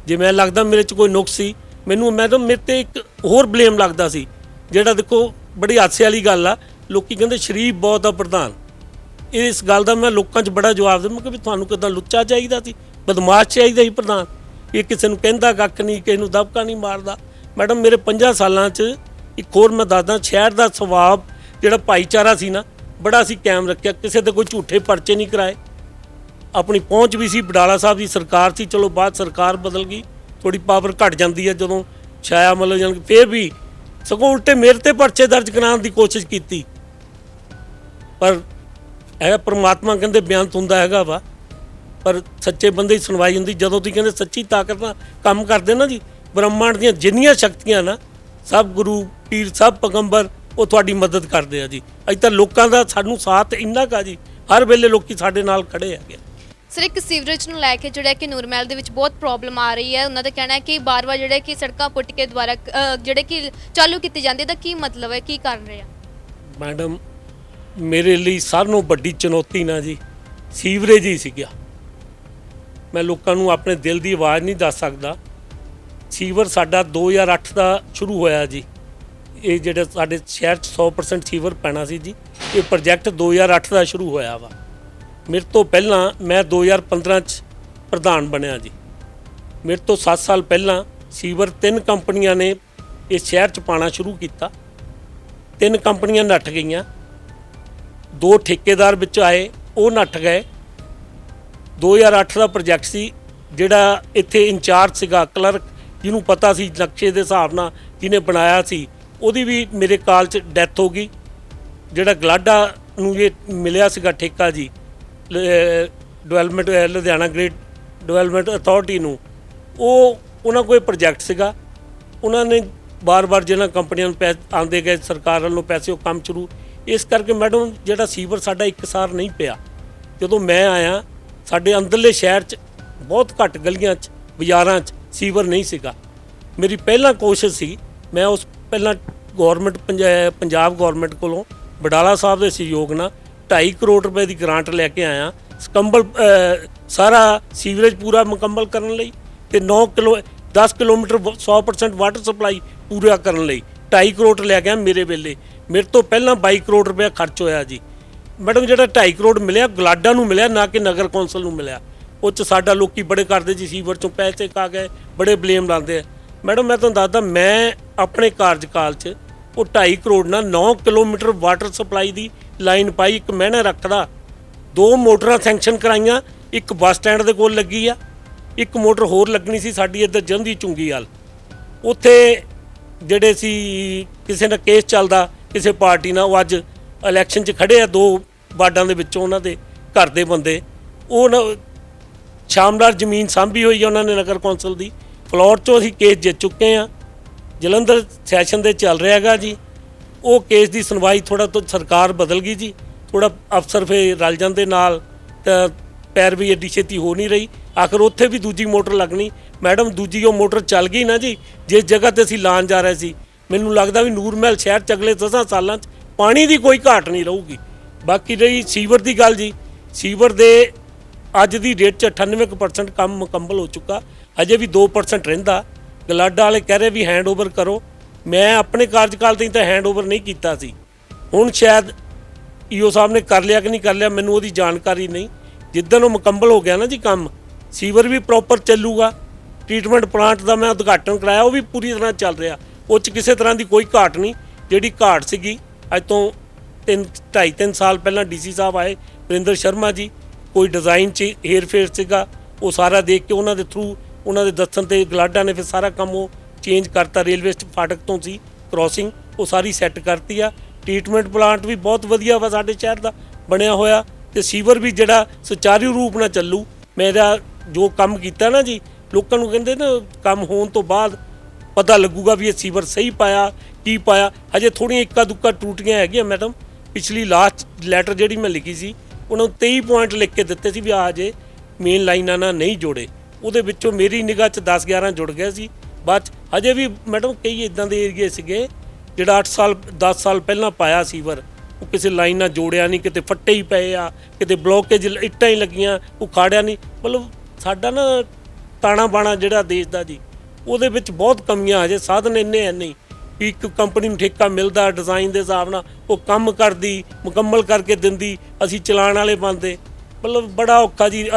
ਜੇ ਮੈਂ ਲੱਗਦਾ ਮੇਰੇ 'ਚ ਕੋਈ ਨੁਕਸ ਸੀ, ਮੈਡਮ ਮੇਰੇ 'ਤੇ ਇੱਕ ਹੋਰ ਬਲੇਮ ਲੱਗਦਾ ਸੀ, ਜਿਹੜਾ ਦੇਖੋ ਬੜੀ ਹਾਸੇ ਵਾਲੀ ਗੱਲ ਆ। ਲੋਕੀ ਕਹਿੰਦੇ ਸ਼ਰੀਫ ਬਹੁਤ ਆ ਪ੍ਰਧਾਨ। ਇਸ ਗੱਲ ਦਾ ਮੈਂ ਲੋਕਾਂ 'ਚ ਬੜਾ ਜਵਾਬ ਦਿੰਦਾ ਕਿ ਵੀ ਤੁਹਾਨੂੰ ਕਿੱਦਾਂ ਲੁੱਚਾ ਚਾਹੀਦਾ ਸੀ, ਬਦਮਾਸ਼ ਚਾਹੀਦਾ ਸੀ ਪ੍ਰਧਾਨ। ਇਹ ਕਿਸੇ ਨੂੰ ਕਹਿੰਦਾ ਕੱਖ ਨਹੀਂ, ਕਿਸੇ ਨੂੰ ਦਬਕਾ ਨਹੀਂ ਮਾਰਦਾ। ਮੈਡਮ ਮੇਰੇ 5 ਸਾਲਾਂ 'ਚ ਇੱਕ ਹੋਰ ਮੈਂ ਦੱਸਦਾ, ਸ਼ਹਿਰ ਦਾ ਸਵਾਬ ਜਿਹੜਾ ਭਾਈਚਾਰਾ ਸੀ ਨਾ, ਬੜਾ ਅਸੀਂ ਕਾਇਮ ਰੱਖਿਆ। ਕਿਸੇ ਤੇ ਕੋਈ ਝੂਠੇ ਪਰਚੇ ਨਹੀਂ ਕਰਾਏ। ਆਪਣੀ ਪਹੁੰਚ ਵੀ ਸੀ, ਬਡਾਲਾ ਸਾਹਿਬ ਦੀ ਸਰਕਾਰ ਸੀ, ਚਲੋ ਬਾਅਦ ਸਰਕਾਰ ਬਦਲ ਗਈ, ਥੋੜੀ ਪਾਵਰ ਘਟ ਜਾਂਦੀ ਹੈ ਜਦੋਂ ਛਾਇਆ ਮਤਲਬ ਜਾਣੀ ਕਿ ਫਿਰ ਵੀ ਸਗੋਂ ਉਲਟੇ ਮੇਰੇ ਤੇ ਪਰਚੇ ਦਰਜ ਕਰਾਉਣ ਦੀ ਕੋਸ਼ਿਸ਼ ਕੀਤੀ, ਪਰ ਇਹ ਪ੍ਰਮਾਤਮਾ ਕਹਿੰਦੇ ਬਿਆੰਤ ਹੁੰਦਾ ਹੈਗਾ ਵਾ, ਪਰ ਸੱਚੇ ਬੰਦੇ ਦੀ ਸੁਣਵਾਈ ਹੁੰਦੀ। ਜਦੋਂ ਤੁਸੀਂ ਕਹਿੰਦੇ ਸੱਚੀ ਤਾਕਤ ਨਾਲ ਕੰਮ ਕਰਦੇ ਨਾ ਜੀ, ਬ੍ਰਹਮੰਡ ਦੀਆਂ ਜਿੰਨੀਆਂ ਸ਼ਕਤੀਆਂ ਨਾ, ਸਭ ਗੁਰੂ ਪੀਰ ਸਭ ਪੈਗੰਬਰ ਉਹ ਤੁਹਾਡੀ ਮਦਦ ਕਰਦੇ ਆ ਜੀ। ਅੱਜ ਤਾਂ ਲੋਕਾਂ ਦਾ ਸਾਨੂੰ ਸਾਥ ਇੰਨਾ ਕਾ ਜੀ, ਹਰ ਵੇਲੇ ਲੋਕੀ ਸਾਡੇ ਨਾਲ ਖੜੇ ਹੈਗੇ। ਸਰ ਇੱਕ ਸੀਵਰੇਜ ਨੂੰ ਲੈ ਕੇ ਜਿਹੜਾ ਕਿ ਨੂਰਮਹਿਲ ਦੇ ਵਿੱਚ ਬਹੁਤ ਪ੍ਰੋਬਲਮ ਆ ਰਹੀ ਹੈ, ਉਹਨਾਂ ਦਾ ਕਹਿਣਾ ਹੈ ਕਿ ਬਾਰ-ਬਾਰ ਜਿਹੜਾ ਕਿ ਸੜਕਾਂ ਪੁੱਟ ਕੇ ਦੁਬਾਰਾ ਜਿਹੜੇ ਕਿ ਚਾਲੂ ਕੀਤੀ ਜਾਂਦੀ, ਦਾ ਕੀ ਮਤਲਬ ਹੈ, ਕੀ ਕਰ ਰਹੇ ਆ? ਮੈਡਮ ਮੇਰੇ ਲਈ ਸਾਰਿਆਂ ਨਾਲੋਂ ਵੱਡੀ ਚੁਣੌਤੀ ਨਾ ਜੀ ਸੀਵਰੇਜ ਹੀ ਸੀਗਾ। ਮੈਂ ਲੋਕਾਂ ਨੂੰ ਆਪਣੇ ਦਿਲ ਦੀ ਆਵਾਜ਼ ਨਹੀਂ ਦੱਸ ਸਕਦਾ। ਸੀਵਰ ਸਾਡਾ 2008 ਦਾ ਸ਼ੁਰੂ ਹੋਇਆ ਜੀ। ਇਹ ਜਿਹੜਾ ਸਾਡੇ ਸ਼ਹਿਰ 'ਚ 100% ਸੀਵਰ ਪੈਣਾ ਸੀ ਜੀ, ਇਹ ਪ੍ਰੋਜੈਕਟ 2008 ਦਾ ਸ਼ੁਰੂ ਹੋਇਆ ਵਾ। ਮੇਰੇ ਤੋਂ ਪਹਿਲਾਂ ਮੈਂ 2015 'ਚ ਪ੍ਰਧਾਨ ਬਣਿਆ ਜੀ। ਮੇਰੇ ਤੋਂ 7 ਸਾਲ ਪਹਿਲਾਂ ਸੀਵਰ 3 ਕੰਪਨੀਆਂ ਨੇ ਇਸ ਸ਼ਹਿਰ 'ਚ ਪਾਣਾ ਸ਼ੁਰੂ ਕੀਤਾ। 3 ਕੰਪਨੀਆਂ ਨੱਠ ਗਈਆਂ, 2 ਠੇਕੇਦਾਰ ਵਿੱਚ ਆਏ, ਉਹ ਨੱਠ ਗਏ। 2008 ਦਾ ਪ੍ਰੋਜੈਕਟ ਸੀ, ਜਿਹੜਾ ਇੱਥੇ ਇੰਚਾਰਜ ਸੀਗਾ ਕਲਰਕ, ਜਿਹਨੂੰ ਪਤਾ ਸੀ ਨਕਸ਼ੇ ਦੇ ਹਿਸਾਬ ਨਾਲ ਜਿਹਨੇ ਬਣਾਇਆ ਸੀ, ਉਹਦੀ ਵੀ ਮੇਰੇ ਕਾਲ 'ਚ ਡੈਥ ਹੋ ਗਈ। ਜਿਹੜਾ ਗਲਾਡਾ ਨੂੰ ਇਹ ਮਿਲਿਆ ਸੀਗਾ ਠੇਕਾ ਜੀ, development Ludhiana great development authority ਨੂੰ, ਉਹ ਉਹਨਾਂ ਕੋਲ ਪ੍ਰੋਜੈਕਟ ਸੀਗਾ। ਉਹਨਾਂ ਨੇ ਬਾਰ-ਬਾਰ ਜਿਹਨਾਂ ਕੰਪਨੀਆਂ ਨੂੰ ਆਉਂਦੇ ਗਏ ਸਰਕਾਰ ਵੱਲੋਂ ਪੈਸੇ, ਉਹ ਕੰਮ ਸ਼ੁਰੂ, ਇਸ ਕਰਕੇ ਮੈਡਮ ਜਿਹੜਾ ਸੀਵਰ ਸਾਡਾ ਇੱਕਸਾਰ ਨਹੀਂ ਪਿਆ। ਜਦੋਂ ਮੈਂ ਆਇਆ ਸਾਡੇ ਅੰਦਰਲੇ ਸ਼ਹਿਰ 'ਚ ਬਹੁਤ ਘੱਟ ਗਲੀਆਂ 'ਚ ਬਾਜ਼ਾਰਾਂ 'ਚ ਸੀਵਰ ਨਹੀਂ ਸੀਗਾ। ਮੇਰੀ ਪਹਿਲਾਂ ਕੋਸ਼ਿਸ਼ ਸੀ, ਮੈਂ ਉਸ ਪਹਿਲਾਂ ਗੌਰਮੈਂਟ ਪੰਜਾਬ ਗੌਰਮੈਂਟ ਕੋਲੋਂ ਬਡਾਲਾ ਸਾਹਿਬ ਦੇ ਸਹਿਯੋਗ ਨਾਲ 2.5 ਕਰੋੜ ਰੁਪਏ ਦੀ ਗ੍ਰਾਂਟ ਲੈ ਕੇ ਆਇਆ ਸਾਰਾ ਸੀਵਰੇਜ ਪੂਰਾ ਮੁਕੰਮਲ ਕਰਨ ਲਈ, ਤੇ 10 ਕਿਲੋਮੀਟਰ 100% ਵਾਟਰ ਸਪਲਾਈ ਪੂਰਾ ਕਰਨ ਲਈ 2.5 ਕਰੋੜ ਲੈ ਕੇ ਆਇਆ ਮੇਰੇ ਵੇਲੇ। ਮੇਰੇ ਤੋਂ ਪਹਿਲਾਂ 22 ਕਰੋੜ ਰੁਪਏ ਖਰਚ ਹੋਇਆ ਜੀ। ਮੈਡਮ ਜਿਹੜਾ 2.5 ਕਰੋੜ ਮਿਲਿਆ ਗਲਾਡਾ ਨੂੰ ਮਿਲਿਆ, ਨਾ ਕਿ ਨਗਰ ਕੌਂਸਲ ਨੂੰ ਮਿਲਿਆ। ਉਹ 'ਚ ਸਾਡਾ ਲੋਕੀ ਬੜੇ ਕਰਦੇ ਜੀ, ਸੀਵਰ 'ਚੋਂ ਪੈਸੇ ਖਾ ਗਏ, ਬੜੇ ਬਲੇਮ ਲਾਉਂਦੇ ਆ। ਮੈਡਮ ਮੈਂ ਤੁਹਾਨੂੰ ਦੱਸਦਾ, ਮੈਂ ਆਪਣੇ ਕਾਰਜਕਾਲ 'ਚ ਉਹ 2.5 ਕਰੋੜ ਨਾਲ 9 ਕਿਲੋਮੀਟਰ ਵਾਟਰ ਸਪਲਾਈ ਦੀ ਲਾਈਨ ਪਾਈ। ਇੱਕ ਮਹੀਨਾ ਰੱਖਦਾ, 2 ਮੋਟਰਾਂ ਸੈਂਕਸ਼ਨ ਕਰਾਈਆਂ, ਇੱਕ ਬੱਸ ਸਟੈਂਡ ਦੇ ਕੋਲ ਲੱਗੀ ਆ, ਇੱਕ ਮੋਟਰ ਹੋਰ ਲੱਗਣੀ ਸੀ ਸਾਡੀ ਇੱਧਰ ਜੰਦੀ ਚੁੰਗੀ ਵਾਲ। ਉੱਥੇ ਜਿਹੜੇ ਸੀ ਕਿਸੇ ਦਾ ਕੇਸ ਚੱਲਦਾ ਕਿਸੇ ਪਾਰਟੀ ਨਾਲ, ਉਹ ਅੱਜ ਇਲੈਕਸ਼ਨ 'ਚ ਖੜੇ ਆ 2 ਵਾਰਡਾਂ ਦੇ ਵਿੱਚੋਂ, ਉਹਨਾਂ ਦੇ ਘਰ ਦੇ ਬੰਦੇ, ਉਹ ਸ਼ਾਮਦਾਰ ਜ਼ਮੀਨ ਸਾਂਭੀ ਹੋਈ ਆ ਉਹਨਾਂ ਨੇ ਨਗਰ ਕੌਂਸਲ ਦੀ, ਫਲੋਰ 'ਚੋਂ ਅਸੀਂ ਕੇਸ ਜਿੱਤ ਚੁੱਕੇ ਆ। ਜਲੰਧਰ ਸੈਸ਼ਨ ਦੇ ਚੱਲ ਰਿਹਾ ਹੈਗਾ ਜੀ ਉਹ ਕੇਸ ਦੀ ਸੁਣਵਾਈ। ਥੋੜਾ ਤੋਂ ਸਰਕਾਰ ਬਦਲ ਗਈ ਜੀ, ਥੋੜਾ ਅਫਸਰ ਫੇਰ ਰਲ ਜਾਂਦੇ ਨਾਲ, ਤਾਂ ਪੈਰਵੀ ਐਡੀ ਛੇਤੀ ਹੋ ਨਹੀਂ ਰਹੀ। ਆਖਰ ਉੱਥੇ ਵੀ ਦੂਜੀ ਮੋਟਰ ਲੱਗਣੀ। ਮੈਡਮ ਦੂਜੀ ਉਹ ਮੋਟਰ ਚੱਲ ਗਈ ਨਾ ਜੀ, ਜਿਸ ਜਗ੍ਹਾ ਤੇ ਅਸੀਂ ਲਾਉਣ ਜਾ ਰਹੇ ਸੀ। ਮੈਨੂੰ ਲੱਗਦਾ ਵੀ ਨੂਰਮਹਿਲ ਸ਼ਹਿਰ 'ਚ ਅਗਲੇ 10 ਸਾਲਾਂ 'ਚ ਪਾਣੀ ਦੀ ਕੋਈ ਘਾਟ ਨਹੀਂ ਰਹੂਗੀ। ਬਾਕੀ ਰਹੀ ਸੀਵਰ ਦੀ ਗੱਲ ਜੀ, ਸੀਵਰ ਦੇ ਅੱਜ ਦੀ ਡੇਟ 'ਚ 98% ਕੰਮ ਮੁਕੰਮਲ ਹੋ ਚੁੱਕਾ, ਅਜੇ ਵੀ 2% ਰਹਿੰਦਾ। ਗਲਾਡਾ ਵਾਲੇ ਕਹਿ ਰਹੇ ਵੀ ਹੈਂਡਓਵਰ ਕਰੋ। ਮੈਂ ਆਪਣੇ ਕਾਰਜਕਾਲ 'ਤੇ ਤਾਂ ਹੈਂਡਓਵਰ ਨਹੀਂ ਕੀਤਾ ਸੀ। ਹੁਣ ਸ਼ਾਇਦ ਈਓ ਸਾਹਿਬ ਨੇ ਕਰ ਲਿਆ ਕਿ ਨਹੀਂ ਕਰ ਲਿਆ, ਮੈਨੂੰ ਉਹਦੀ ਜਾਣਕਾਰੀ ਨਹੀਂ। ਜਿੱਦਣ ਉਹ ਮੁਕੰਮਲ ਹੋ ਗਿਆ ਨਾ ਜੀ ਕੰਮ, ਸੀਵਰ ਵੀ ਪ੍ਰੋਪਰ ਚੱਲੂਗਾ। ਟ੍ਰੀਟਮੈਂਟ ਪਲਾਂਟ ਦਾ ਮੈਂ ਉਦਘਾਟਨ ਕਰਾਇਆ, ਉਹ ਵੀ ਪੂਰੀ ਤਰ੍ਹਾਂ ਚੱਲ ਰਿਹਾ। ਉਹ 'ਚ ਕਿਸੇ ਤਰ੍ਹਾਂ ਦੀ ਕੋਈ ਘਾਟ ਨਹੀਂ। ਜਿਹੜੀ ਘਾਟ ਸੀਗੀ ਅੱਜ ਤੋਂ 2.5-3 ਸਾਲ ਪਹਿਲਾਂ ਡੀਸੀ ਸਾਹਿਬ ਆਏ ਵਰਿੰਦਰ ਸ਼ਰਮਾ ਜੀ, ਕੋਈ ਡਿਜ਼ਾਈਨ 'ਚ ਹੇਰ-ਫੇਰ ਸੀਗਾ, ਉਹ ਸਾਰਾ ਦੇਖ ਕੇ ਉਹਨਾਂ ਦੇ ਥਰੂ, ਉਹਨਾਂ ਦੇ ਦੱਸਣ 'ਤੇ ਗਲਾਡਾ ਨੇ ਫਿਰ ਸਾਰਾ ਕੰਮ ਉਹ ਚੇਂਜ ਕਰਤਾ। ਰੇਲਵੇ ਫਾਟਕ ਤੋਂ ਸੀ ਕ੍ਰੋਸਿੰਗ, ਉਹ ਸਾਰੀ ਸੈੱਟ ਕਰਤੀ ਆ। ਟ੍ਰੀਟਮੈਂਟ ਪਲਾਂਟ ਵੀ ਬਹੁਤ ਵਧੀਆ ਵਾ ਸਾਡੇ ਸ਼ਹਿਰ ਦਾ ਬਣਿਆ ਹੋਇਆ, ਤੇ ਸੀਵਰ ਵੀ ਜਿਹੜਾ ਸੁਚਾਰੂ ਰੂਪ ਨਾਲ ਚੱਲੂ। ਮੇਰਾ ਜੋ ਕੰਮ ਕੀਤਾ ਨਾ ਜੀ, ਲੋਕਾਂ ਨੂੰ ਕਹਿੰਦੇ ਨਾ ਕੰਮ ਹੋਣ ਤੋਂ ਬਾਅਦ ਪਤਾ ਲੱਗੂਗਾ ਵੀ ਇਹ ਸੀਵਰ ਸਹੀ ਪਾਇਆ ਕੀ ਪਾਇਆ। ਹਜੇ ਥੋੜ੍ਹੀਆਂ ਇੱਕਾ ਦੁੱਕਾ ਟੂਟੀਆਂ ਹੈਗੀਆਂ ਮੈਡਮ। ਪਿਛਲੀ ਲਾਸਟ ਲੈਟਰ ਜਿਹੜੀ ਮੈਂ ਲਿਖੀ ਸੀ, ਉਹਨਾਂ ਨੂੰ 23 ਪੁਆਇੰਟ ਲਿਖ ਕੇ ਦਿੱਤੇ ਸੀ ਵੀ ਆ ਹਜੇ ਮੇਨ ਲਾਈਨਾਂ ਨਾਲ ਨਹੀਂ ਜੋੜੇ। ਉਹਦੇ ਵਿੱਚੋਂ ਮੇਰੀ ਨਿਗਾਹ 'ਚ 10-11 ਜੁੜ ਗਏ ਸੀ। ਬਾਅਦ 'ਚ ਹਜੇ ਵੀ ਮੈਡਮ ਕਈ ਇੱਦਾਂ ਦੇ ਏਰੀਏ ਸੀਗੇ ਜਿਹੜਾ 8 ਸਾਲ 10 ਸਾਲ ਪਹਿਲਾਂ ਪਾਇਆ ਸੀਵਰ, ਉਹ ਕਿਸੇ ਲਾਈਨ ਨਾਲ ਜੋੜਿਆ ਨਹੀਂ, ਕਿਤੇ ਫੱਟੇ ਹੀ ਪਏ ਆ, ਕਿਤੇ ਬਲੋਕੇਜ ਇੱਟਾਂ ਹੀ ਲੱਗੀਆਂ, ਉਹ ਖਾੜਿਆ ਨਹੀਂ। ਮਤਲਬ ਸਾਡਾ ਨਾ ਤਾਣਾ ਬਾਣਾ ਜਿਹੜਾ ਦੇਸ਼ ਦਾ ਜੀ, ਉਹਦੇ ਵਿੱਚ ਬਹੁਤ ਕਮੀਆਂ। ਹਜੇ ਸਾਧਨ ਇੰਨੇ ਹੈ ਨਹੀਂ ਵੀ ਇੱਕ ਕੰਪਨੀ ਨੂੰ ਠੇਕਾ ਮਿਲਦਾ ਡਿਜ਼ਾਈਨ ਦੇ ਹਿਸਾਬ ਨਾਲ, ਉਹ ਕੰਮ ਕਰਦੀ ਮੁਕੰਮਲ ਕਰਕੇ ਦਿੰਦੀ, ਅਸੀਂ ਚਲਾਉਣ ਵਾਲੇ ਬਣਦੇ। ਮਤਲਬ ਬੜਾ ਔਖਾ ਜੀ।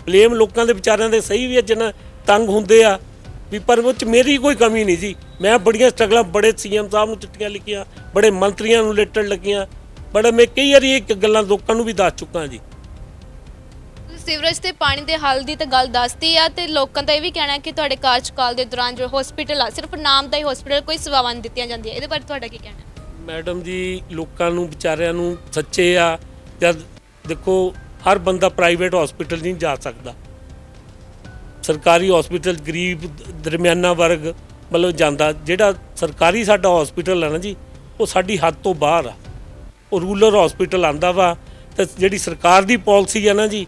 ਬਲੇਮ ਲੋਕਾਂ ਦੇ ਵਿਚਾਰਿਆਂ ਦੇ ਸਹੀ ਵੀ ਹੈ ਜਿੰਨਾ ਤੰਗ ਹੁੰਦੇ ਆ ਵੀ, ਪਰ ਉਹ 'ਚ ਮੇਰੀ ਕੋਈ ਕਮੀ ਨਹੀਂ ਜੀ। ਮੈਂ ਬੜੀਆਂ ਸਟਰਗਲਾਂ, ਬੜੇ ਸੀਐਮ ਸਾਹਿਬ ਨੂੰ ਚਿੱਠੀਆਂ ਲਿਖੀਆਂ, ਬੜੇ ਮੰਤਰੀਆਂ ਨੂੰ ਲੈਟਰ ਲੱਗੀਆਂ, ਬੜਾ ਮੈਂ ਕਈ ਵਾਰੀ ਇਹ ਗੱਲਾਂ ਲੋਕਾਂ ਨੂੰ ਵੀ ਦੱਸ ਚੁੱਕਾ ਜੀ। ਸੀਵਰੇਜ ਤੇ ਪਾਣੀ ਦੇ ਹੱਲ ਦੀ ਤਾਂ ਗੱਲ ਦੱਸਦੀ ਆ ਤੇ ਲੋਕਾਂ ਦਾ ਇਹ ਵੀ ਕਹਿਣਾ ਹੈ ਕਿ ਤੁਹਾਡੇ ਕਾਰਜਕਾਲ ਦੇ ਦੌਰਾਨ ਜੋ ਹਸਪੀਟਲ ਆ ਸਿਰਫ ਨਾਮ ਦਾ ਹੀ ਹਸਪੀਟਲ, ਕੋਈ ਸੇਵਾਵਾਂ ਨਹੀਂ ਦਿੱਤੀਆਂ ਜਾਂਦੀਆਂ, ਇਹਦੇ ਬਾਰੇ ਤੁਹਾਡਾ ਕੀ ਕਹਿਣਾ ਹੈ? ਮੈਡਮ ਜੀ ਲੋਕਾਂ ਨੂੰ ਵਿਚਾਰਿਆਂ ਨੂੰ ਸੱਚੇ ਆ ਜਦ ਦੇਖੋ ਹਰ ਬੰਦਾ ਪ੍ਰਾਈਵੇਟ ਹਸਪੀਟਲ ਨਹੀਂ ਜਾ ਸਕਦਾ। ਸਰਕਾਰੀ ਹਸਪੀਟਲ ਗਰੀਬ ਦਰਮਿਆਨਾ ਵਰਗ ਮਤਲਬ ਜਾਂਦਾ। ਜਿਹੜਾ ਸਰਕਾਰੀ ਸਾਡਾ ਹਸਪੀਟਲ ਹੈ ਨਾ ਜੀ, ਉਹ ਸਾਡੀ ਹੱਦ ਤੋਂ ਬਾਹਰ ਆ। ਉਹ ਰੂਰਲ ਹਸਪੀਟਲ ਆਂਦਾ ਵਾ ਤੇ ਜਿਹੜੀ ਸਰਕਾਰ ਦੀ ਪਾਲਿਸੀ ਹੈ ਨਾ ਜੀ,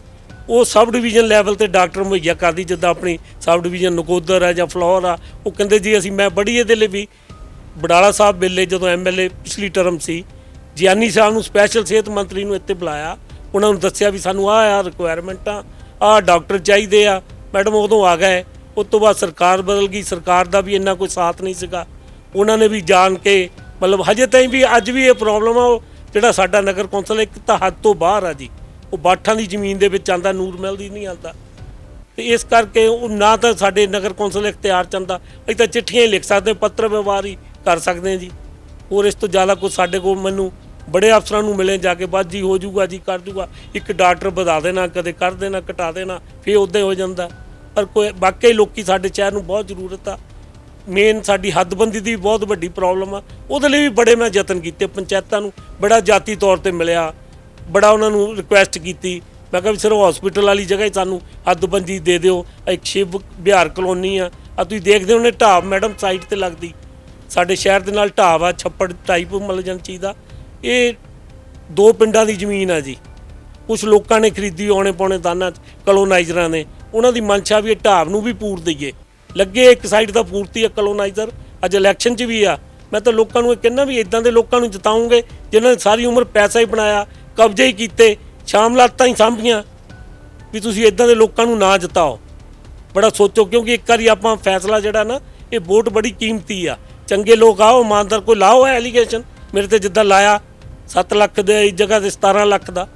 ਉਹ ਸਬ ਡਿਵੀਜ਼ਨ ਲੈਵਲ ਤੇ ਡਾਕਟਰ ਮੁਹੱਈਆ ਕਰਦੀ। ਜਿੱਦਾਂ ਆਪਣੀ ਸਬ ਡਿਵੀਜ਼ਨ ਨਕੋਦਰ ਹੈ ਜਾਂ ਫਲੋਰ ਆ, ਉਹ ਕਹਿੰਦੇ ਜੀ ਅਸੀਂ ਮੈਂ ਬੜੀ ਇਹਦੇ ਲਈ ਵੀ ਬਡਾਲਾ ਸਾਹਿਬ ਵੇਲੇ ਜਦੋਂ ਐਮਐਲਏ ਪਿਛਲੀ ਟਰਮ ਸੀ, ਜਿਆਨੀ ਸਾਹਿਬ ਨੂੰ ਸਪੈਸ਼ਲ ਸਿਹਤ ਮੰਤਰੀ ਨੂੰ ਇੱਥੇ ਬੁਲਾਇਆ, ਉਹਨਾਂ ਨੂੰ ਦੱਸਿਆ ਵੀ ਸਾਨੂੰ ਆਹ ਰਿਕੁਆਇਰਮੈਂਟਾਂ ਆਹ ਡਾਕਟਰ ਚਾਹੀਦੇ ਆ। ਮੈਡਮ ਉਦੋਂ ਆ ਗਏ। ਉਸ ਤੋਂ ਬਾਅਦ ਸਰਕਾਰ ਬਦਲ ਗਈ, ਸਰਕਾਰ ਦਾ ਵੀ ਇੰਨਾ ਕੋਈ ਸਾਥ ਨਹੀਂ ਸੀਗਾ। ਉਹਨਾਂ ਨੇ ਵੀ ਜਾਣ ਕੇ ਮਤਲਬ ਹਜੇ ਤਾਈਂ ਵੀ ਅੱਜ ਵੀ ਇਹ ਪ੍ਰੋਬਲਮ ਆ। ਉਹ ਜਿਹੜਾ ਸਾਡਾ ਨਗਰ ਕੌਂਸਲ ਇੱਕ ਤਾਂ ਹੱਦ ਤੋਂ ਬਾਹਰ ਆ ਜੀ, ਉਹ ਬਾਠਾਂ ਦੀ ਜ਼ਮੀਨ ਦੇ ਵਿੱਚ ਆਉਂਦਾ, ਨੂਰ ਮਹਿਲ ਦੀ ਨਹੀਂ ਆਉਂਦਾ। ਤੇ ਇਸ ਕਰਕੇ ਉਹ ਨਾ ਤਾਂ ਸਾਡੇ ਨਗਰ ਕੌਂਸਲ ਇਖਤਿਆਰ ਚਾਹੁੰਦਾ, ਅਸੀਂ ਤਾਂ ਚਿੱਠੀਆਂ ਹੀ ਲਿਖ ਸਕਦੇ, ਪੱਤਰ ਵਿਵਹਾਰ ਹੀ ਕਰ ਸਕਦੇ ਹਾਂ ਜੀ। ਹੋਰ ਇਸ ਤੋਂ ਜ਼ਿਆਦਾ ਕੁਝ ਸਾਡੇ ਕੋਲ ਮੈਨੂੰ ਬੜੇ ਅਫਸਰਾਂ ਨੂੰ ਮਿਲੇ ਜਾ ਕੇ ਬਸ ਜੀ ਹੋ ਜਾਊਗਾ ਜੀ ਕਰ ਜੂਗਾ, ਇੱਕ ਡਾਕਟਰ ਵਧਾ ਦੇਣਾ, ਕਦੇ ਕਰ ਦੇਣਾ, ਘਟਾ ਦੇਣਾ, ਫਿਰ ਉੱਦਾਂ ਹੀ ਹੋ ਜਾਂਦਾ। ਪਰ ਕੋਈ ਵਾਕਈ ਲੋਕੀ ਸਾਡੇ ਸ਼ਹਿਰ ਨੂੰ ਬਹੁਤ ਜ਼ਰੂਰਤ ਆ। ਮੇਨ ਸਾਡੀ ਹੱਦਬੰਦੀ ਦੀ ਬਹੁਤ ਵੱਡੀ ਪ੍ਰੋਬਲਮ ਆ। ਉਹਦੇ ਲਈ ਵੀ ਬੜੇ ਮੈਂ ਯਤਨ ਕੀਤੇ, ਪੰਚਾਇਤਾਂ ਨੂੰ ਬੜਾ ਜਾਤੀ ਤੌਰ ਤੇ ਮਿਲਿਆ, ਬੜਾ ਉਹਨਾਂ ਨੂੰ ਰਿਕੁਐਸਟ ਕੀਤੀ। ਮੈਂ ਕਿਹਾ ਵੀ ਸਿਰਫ ਹਸਪੀਟਲ ਵਾਲੀ ਜਗ੍ਹਾ ਹੀ ਸਾਨੂੰ ਹੱਦਬੰਦੀ ਦੇ ਦਿਓ। ਇੱਕ ਸ਼ਿਵ ਬਿਹਾਰ ਕਲੋਨੀ ਆ ਤੁਸੀਂ ਦੇਖਦੇ ਹੋਣੇ, ਢਾਬ ਮੈਡਮ ਸਾਈਡ ਤੇ ਲੱਗਦੀ ਸਾਡੇ ਸ਼ਹਿਰ ਦੇ ਨਾਲ ਢਾਬ ਆ, ਛੱਪੜ ਟਾਈਪ ਮਤਲਬ ਜਨ ਚੀਜ਼ ਦਾ। ਇਹ 2 ਪਿੰਡਾਂ ਦੀ ਜ਼ਮੀਨ ਆ ਜੀ। ਕੁਛ ਲੋਕਾਂ ਨੇ ਖਰੀਦੀ ਆਉਣੇ ਪੌਣੇ ਦਾਨਾਂ 'ਚ, ਕਲੋਨਾਈਜ਼ਰਾਂ ਨੇ। ਉਹਨਾਂ ਦੀ ਮਨਸ਼ਾ ਵੀ ਇਹ ਢਾਬ ਨੂੰ ਵੀ ਪੂਰ ਦਈਏ। ਲੱਗੇ ਇੱਕ ਸਾਈਡ ਦਾ ਪੂਰਤੀ ਆ ਕਲੋਨਾਈਜ਼ਰ। ਅੱਜ ਇਲੈਕਸ਼ਨ 'ਚ ਵੀ ਆ। ਮੈਂ ਤਾਂ ਲੋਕਾਂ ਨੂੰ ਇਹ ਕਹਿੰਦਾ ਵੀ ਇਦਾਂ ਦੇ ਲੋਕਾਂ ਨੂੰ ਜਿਤਾਉਂਗੇ ਜਿਨ੍ਹਾਂ ਨੇ ਸਾਰੀ ਉਮਰ ਪੈਸਾ ਹੀ ਬਣਾਇਆ, ਕਬਜ਼ੇ ਹੀ ਕੀਤੇ, ਸ਼ਾਮਲਾਤਾਂ ਹੀ ਸਾਂਭੀਆਂ। ਵੀ ਤੁਸੀਂ ਇਦਾਂ ਦੇ ਲੋਕਾਂ ਨੂੰ ਨਾ ਜਿਤਾਓ, ਬੜਾ ਸੋਚੋ। ਕਿਉਂਕਿ ਇੱਕ ਵਾਰੀ ਆਪਾਂ ਫੈਸਲਾ ਜਿਹੜਾ ਨਾ, ਇਹ ਵੋਟ ਬੜੀ ਕੀਮਤੀ ਆ। ਚੰਗੇ ਲੋਕ ਆਓ, ਇਮਾਨਦਾਰ, ਕੋਈ ਲਾਓ ਹੈ ਐਲੀਗੇਸ਼ਨ ਮੇਰੇ ਤੇ ਜਿੱਦਾਂ ਲਾਇਆ 7 ਲੱਖ ਦੇ ਜਗ੍ਹਾ ਤੇ 17 ਲੱਖ ਦਾ,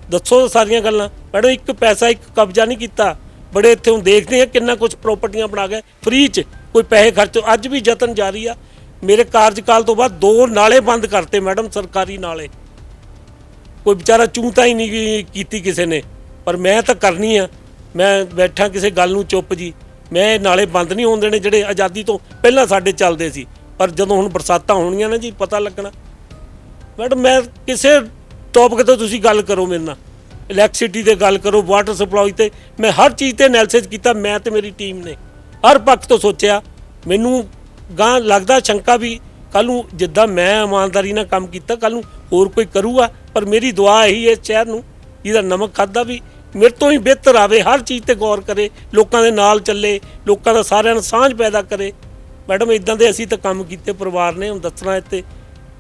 ਦੱਸੋ ਸਾਰੀਆਂ ਗੱਲਾਂ। ਮੈਡਮ ਇੱਕ ਪੈਸਾ ਇੱਕ ਕਬਜ਼ਾ ਨਹੀਂ ਕੀਤਾ। ਬੜੇ ਇੱਥੇ ਹੁਣ ਦੇਖਦੇ ਆ ਕਿੰਨਾ ਕੁਝ ਪ੍ਰਾਪਰਟੀਆਂ ਬਣਾ ਗਏ ਫ੍ਰੀ 'ਚ, ਕੋਈ ਪੈਸੇ ਖਰਚੋ। ਅੱਜ ਵੀ ਯਤਨ ਜਾਰੀ ਆ। ਮੇਰੇ ਕਾਰਜਕਾਲ ਤੋਂ ਬਾਅਦ 2 ਨਾਲੇ ਬੰਦ ਕਰਤੇ ਮੈਡਮ, ਸਰਕਾਰੀ ਨਾਲੇ। ਕੋਈ ਵਿਚਾਰਾ ਚੂੰਤਾ ਹੀ ਨਹੀਂ ਕੀਤੀ ਕਿਸੇ ਨੇ, ਪਰ ਮੈਂ ਤਾਂ ਕਰਨੀ ਆ। ਮੈਂ ਬੈਠਾ ਕਿਸੇ ਗੱਲ ਨੂੰ ਚੁੱਪ ਜੀ। ਮੈਂ ਇਹ ਨਾਲੇ ਬੰਦ ਨਹੀਂ ਹੋਣ ਦੇਣੇ ਜਿਹੜੇ ਆਜ਼ਾਦੀ ਤੋਂ ਪਹਿਲਾਂ ਸਾਡੇ ਚੱਲਦੇ ਸੀ। ਪਰ ਜਦੋਂ ਹੁਣ ਬਰਸਾਤਾਂ ਹੋਣੀਆਂ ਨਾ ਜੀ, ਪਤਾ ਲੱਗਣਾ। ਮੈਡਮ ਮੈਂ ਕਿਸੇ ਟੌਪਿਕ ਤੋਂ ਤੁਸੀਂ ਗੱਲ ਕਰੋ ਮੇਰੇ ਨਾਲ, ਇਲੈਕਟ੍ਰਿਸਿਟੀ ਤੇ ਗੱਲ ਕਰੋ, ਵਾਟਰ ਸਪਲਾਈ ਤੇ, ਮੈਂ ਹਰ ਚੀਜ਼ ਤੇ ਐਨਾਲਿਸਿਸ ਕੀਤਾ। ਮੈਂ ਤੇ ਮੇਰੀ ਟੀਮ ਨੇ ਹਰ ਪੱਖ ਤੋਂ ਸੋਚਿਆ। ਮੈਨੂੰ ਗਾਂ ਲੱਗਦਾ ਸ਼ੰਕਾ ਵੀ ਕੱਲ੍ਹ ਨੂੰ ਜਿੱਦਾਂ ਮੈਂ ਇਮਾਨਦਾਰੀ ਨਾਲ ਕੰਮ ਕੀਤਾ, ਕੱਲ੍ਹ ਨੂੰ ਹੋਰ ਕੋਈ ਕਰੂਗਾ। ਪਰ ਮੇਰੀ ਦੁਆ ਇਹੀ ਹੈ ਸ਼ਹਿਰ ਨੂੰ, ਜਿਹਦਾ ਨਮਕ ਖਾਧਾ ਵੀ ਮੇਰੇ ਤੋਂ ਹੀ ਬਿਹਤਰ ਆਵੇ, ਹਰ ਚੀਜ਼ ਤੇ ਗੌਰ ਕਰੇ, ਲੋਕਾਂ ਦੇ ਨਾਲ ਚੱਲੇ, ਲੋਕਾਂ ਦਾ ਸਾਰਿਆਂ ਨੂੰ ਸਾਂਝ ਪੈਦਾ ਕਰੇ। ਮੈਡਮ ਇਦਾਂ ਦੇ ਅਸੀਂ ਤਾਂ ਕੰਮ ਕੀਤੇ ਪਰਿਵਾਰ ਨੇ। ਹੁਣ ਦੱਸਣਾ ਇੱਥੇ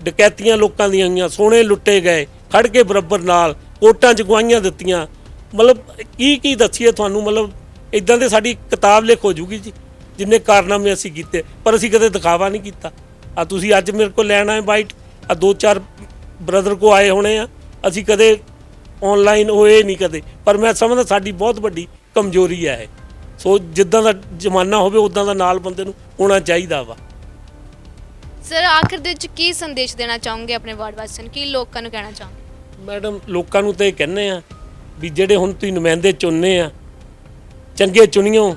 ਡਕੈਤੀਆਂ ਲੋਕਾਂ ਦੀਆਂ ਹੋਈਆਂ, ਸੋਨੇ ਲੁੱਟੇ ਗਏ, ਖੜ ਕੇ ਬਰਾਬਰ ਨਾਲ ਕੋਰਟਾਂ 'ਚ ਗਵਾਹੀਆਂ ਦਿੱਤੀਆਂ। ਮਤਲਬ ਕੀ ਦੱਸੀਏ ਤੁਹਾਨੂੰ। ਮਤਲਬ ਇਦਾਂ ਦੇ ਸਾਡੀ ਕਿਤਾਬ ਲਿਖ ਹੋ ਜੂਗੀ ਜੀ, ਜਿੰਨੇ ਕਾਰਨਾਮੇ ਅਸੀਂ ਕੀਤੇ। ਪਰ ਅਸੀਂ ਕਦੇ ਦਿਖਾਵਾ ਨਹੀਂ ਕੀਤਾ। ਆ ਤੁਸੀਂ ਅੱਜ ਮੇਰੇ ਕੋਲ ਲੈਣ ਆਏ ਬਾਈਟ, ਆ 2-4 ਬ੍ਰਦਰ ਕੋ ਆਏ ਹੋਣੇ ਆ। ਅਸੀਂ ਕਦੇ ਆਨਲਾਈਨ ਹੋਏ ਨਹੀਂ ਕਦੇ। ਪਰ ਮੈਂ ਸਮਝਦਾ ਸਾਡੀ ਬਹੁਤ ਵੱਡੀ ਕਮਜ਼ੋਰੀ ਹੈ ਇਹ। ਸੋ ਜਿੱਦਾਂ ਦਾ ਜ਼ਮਾਨਾ ਹੋਵੇ ਉੱਦਾਂ ਦਾ ਨਾਲ ਬੰਦੇ ਨੂੰ ਹੋਣਾ ਚਾਹੀਦਾ ਵਾ। ਸਰ ਆਖਿਰ ਦੇ ਵਿੱਚ ਕੀ ਸੰਦੇਸ਼ ਦੇਣਾ ਚਾਹੋਗੇ ਆਪਣੇ ਵਾਰਡ ਵਾਸੀਆਂ ਨੂੰ, ਕੀ ਲੋਕਾਂ ਨੂੰ ਕਹਿਣਾ ਚਾਹੋਗੇ? ਮੈਡਮ ਲੋਕਾਂ ਨੂੰ ਤਾਂ ਇਹ ਕਹਿੰਦੇ ਆ ਵੀ ਜਿਹੜੇ ਹੁਣ ਤੁਸੀਂ ਨੁਮਾਇੰਦੇ ਚੁਣਨੇ ਆ, ਚੰਗੇ ਚੁਣਿਓ।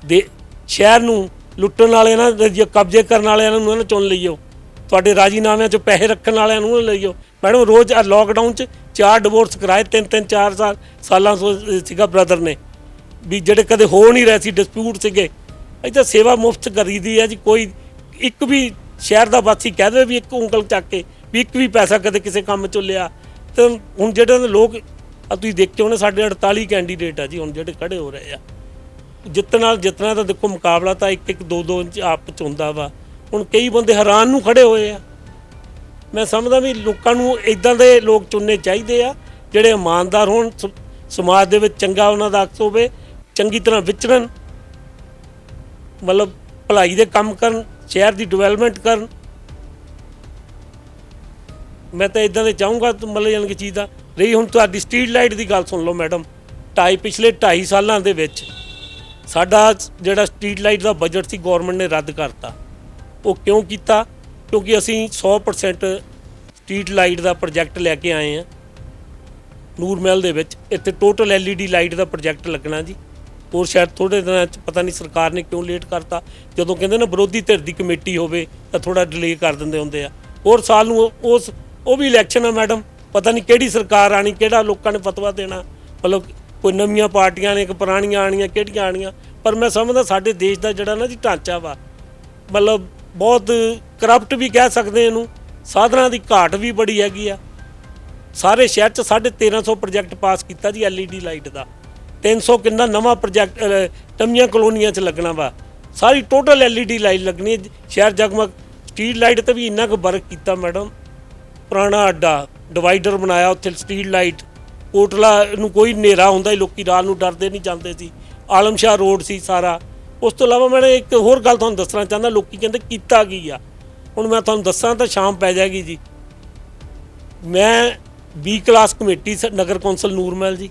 ਦੇ ਸ਼ਹਿਰ ਨੂੰ ਲੁੱਟਣ ਵਾਲਿਆਂ ਨਾਲ, ਕਬਜ਼ੇ ਕਰਨ ਵਾਲਿਆਂ ਨੂੰ ਨਾ ਚੁਣ ਲਈਓ। ਤੁਹਾਡੇ ਰਾਜੀਨਾਮਿਆਂ 'ਚ ਪੈਸੇ ਰੱਖਣ ਵਾਲਿਆਂ ਨੂੰ ਨਾ ਲਈਓ। ਮੈਡਮ ਰੋਜ਼ ਲੋਕਡਾਊਨ 'ਚ 4 ਡਿਵੋਰਸ ਕਰਾਏ, 3-3 4 ਸਾਲਾਂ ਤੋਂ ਸੀਗਾ ਬ੍ਰਦਰ ਨੇ, ਵੀ ਜਿਹੜੇ ਕਦੇ ਹੋ ਨਹੀਂ ਰਹੇ ਸੀ, ਡਿਸਪਿਊਟ ਸੀਗੇ। ਅਸੀਂ ਤਾਂ ਸੇਵਾ ਮੁਫਤ ਕਰੀਦੀ ਹੈ ਜੀ। ਕੋਈ ਇੱਕ ਵੀ ਸ਼ਹਿਰ ਦਾ ਵਾਸੀ ਕਹਿ ਦੇਵੇ ਵੀ ਇੱਕ ਉਂਗਲ ਚੱਕ ਕੇ ਵੀ ਇੱਕ ਵੀ ਪੈਸਾ ਕਦੇ ਕਿਸੇ ਕੰਮ 'ਚੋਂ ਲਿਆ। ਤੇ ਹੁਣ ਜਿਹੜੇ ਲੋਕ ਤੁਸੀਂ ਦੇਖੇ ਹੋਣੇ, ਸਾਡੇ 48 ਕੈਂਡੀਡੇਟ ਆ ਜੀ ਹੁਣ ਜਿਹੜੇ ਖੜੇ ਹੋ ਰਹੇ ਆ। ਜਿੱਤਣਾ ਤਾਂ ਦੇਖੋ ਮੁਕਾਬਲਾ ਤਾਂ 1-1 2-2 ਇੰਚ ਆਪ 'ਚ ਹੁੰਦਾ ਵਾ। ਹੁਣ ਕਈ ਬੰਦੇ ਹੈਰਾਨ ਨੂੰ ਖੜੇ ਹੋਏ ਆ। ਮੈਂ ਸਮਝਦਾ ਵੀ ਲੋਕਾਂ ਨੂੰ ਇਦਾਂ ਦੇ ਲੋਕ ਚੁਣਨੇ ਚਾਹੀਦੇ ਆ ਜਿਹੜੇ ਇਮਾਨਦਾਰ ਹੋਣ, ਸਮਾਜ ਦੇ ਵਿੱਚ ਚੰਗਾ ਉਹਨਾਂ ਦਾ ਅਕਸ ਹੋਵੇ, ਚੰਗੀ ਤਰ੍ਹਾਂ ਵਿਚਰਨ, ਮਤਲਬ ਭਲਾਈ ਦੇ ਕੰਮ ਕਰਨ, ਸ਼ਹਿਰ ਦੀ ਡਿਵੈਲਪਮੈਂਟ ਕਰਨ। ਮੈਂ ਤਾਂ ਇਦਾਂ ਦੇ ਚਾਹੂੰਗਾ। ਮਤਲਬ ਜਾਣੀ ਕਿ ਚੀਜ਼ ਦਾ ਰਹੀ ਹੁਣ ਤੁਹਾਡੀ ਸਟਰੀਟ ਲਾਈਟ ਦੀ ਗੱਲ ਸੁਣ ਲਓ ਮੈਡਮ। ਪਿਛਲੇ 2.5 ਸਾਲਾਂ ਦੇ ਵਿੱਚ ਸਾਡਾ ਜਿਹੜਾ ਸਟਰੀਟ ਲਾਈਟ ਦਾ ਬਜਟ ਸੀ ਗੌਰਮੈਂਟ ਨੇ ਰੱਦ ਕਰਤਾ। ਉਹ ਕਿਉਂ ਕੀਤਾ? ਕਿਉਂਕਿ ਅਸੀਂ 100% ਸਟਰੀਟ ਲਾਈਟ ਦਾ ਪ੍ਰੋਜੈਕਟ ਲੈ ਕੇ ਆਏ ਹਾਂ। ਨੂਰ ਮਹਿਲ ਦੇ ਵਿੱਚ ਇੱਥੇ ਟੋਟਲ LED ਲਾਈਟ ਦਾ ਪ੍ਰੋਜੈਕਟ ਲੱਗਣਾ ਜੀ। ਔਰ ਸ਼ਾਇਦ ਥੋੜ੍ਹੇ ਦਿਨਾਂ 'ਚ, ਪਤਾ ਨਹੀਂ ਸਰਕਾਰ ਨੇ ਕਿਉਂ ਲੇਟ ਕਰਤਾ। ਜਦੋਂ ਕਹਿੰਦੇ ਨਾ ਵਿਰੋਧੀ ਧਿਰ ਦੀ ਕਮੇਟੀ ਹੋਵੇ ਤਾਂ ਥੋੜ੍ਹਾ ਡਿਲੇ ਕਰ ਦਿੰਦੇ ਹੁੰਦੇ ਆ। ਹੋਰ ਸਾਲ ਨੂੰ ਉਹ ਵੀ ਇਲੈਕਸ਼ਨ ਆ ਮੈਡਮ, ਪਤਾ ਨਹੀਂ ਕਿਹੜੀ ਸਰਕਾਰ ਆਣੀ, ਕਿਹੜਾ ਲੋਕਾਂ ਨੇ ਫਤਵਾ ਦੇਣਾ। ਮਤਲਬ ਕੋਈ ਨਵੀਆਂ ਪਾਰਟੀਆਂ ਨੇ, ਇੱਕ ਪੁਰਾਣੀਆਂ ਆਣੀਆਂ, ਕਿਹੜੀਆਂ ਆਣੀਆਂ। ਪਰ ਮੈਂ ਸਮਝਦਾ ਸਾਡੇ ਦੇਸ਼ ਦਾ ਜਿਹੜਾ ਨਾ ਜੀ ਢਾਂਚਾ ਵਾ, ਮਤਲਬ ਬਹੁਤ ਕਰਪਟ ਵੀ ਕਹਿ ਸਕਦੇ ਇਹਨੂੰ, ਸਾਧਨਾਂ ਦੀ ਘਾਟ ਵੀ ਬੜੀ ਹੈਗੀ ਆ। ਸਾਰੇ ਸ਼ਹਿਰ 'ਚ 1350 ਪ੍ਰੋਜੈਕਟ ਪਾਸ ਕੀਤਾ ਜੀ LED ਲਾਈਟ ਦਾ। 300 ਕਿੰਨਾ ਨਵਾਂ ਪ੍ਰੋਜੈਕਟ ਨਵੀਆਂ ਕਲੋਨੀਆਂ 'ਚ ਲੱਗਣਾ ਵਾ। ਸਾਰੀ ਟੋਟਲ LED ਲਾਈਟ ਲੱਗਣੀ ਹੈ। ਸ਼ਹਿਰ ਜਗਮਗ ਸਟਰੀਟ ਲਾਈਟ ਤੇ ਵੀ ਇੰਨਾ ਕੁ ਵਰਕ ਕੀਤਾ ਮੈਡਮ। ਪੁਰਾਣਾ ਅੱਡਾ ਡਿਵਾਈਡਰ ਬਣਾਇਆ, ਉੱਥੇ ਸਟਰੀਟ ਲਾਈਟ। ਕੋਟਲਾ ਨੂੰ ਕੋਈ ਹਨੇਰਾ ਹੁੰਦਾ ਹੀ ਲੋਕੀ ਰਾਤ ਨੂੰ ਡਰਦੇ ਨਹੀਂ ਜਾਂਦੇ ਸੀ। ਆਲਮ ਸ਼ਾਹ ਰੋਡ ਸੀ ਸਾਰਾ। ਉਸ ਤੋਂ ਇਲਾਵਾ ਮੈਂ ਇੱਕ ਹੋਰ ਗੱਲ ਤੁਹਾਨੂੰ ਦੱਸਣਾ ਚਾਹੁੰਦਾ, ਲੋਕੀ ਕਹਿੰਦੇ ਕੀਤਾ ਕੀ ਆ। ਹੁਣ ਮੈਂ ਤੁਹਾਨੂੰ ਦੱਸਾਂ ਤਾਂ ਸ਼ਾਮ ਪੈ ਜਾਏਗੀ ਜੀ। ਮੈਂ B ਕਲਾਸ ਕਮੇਟੀ ਨਗਰ ਕੌਂਸਲ ਨੂਰ ਮਹਿਲ ਜੀ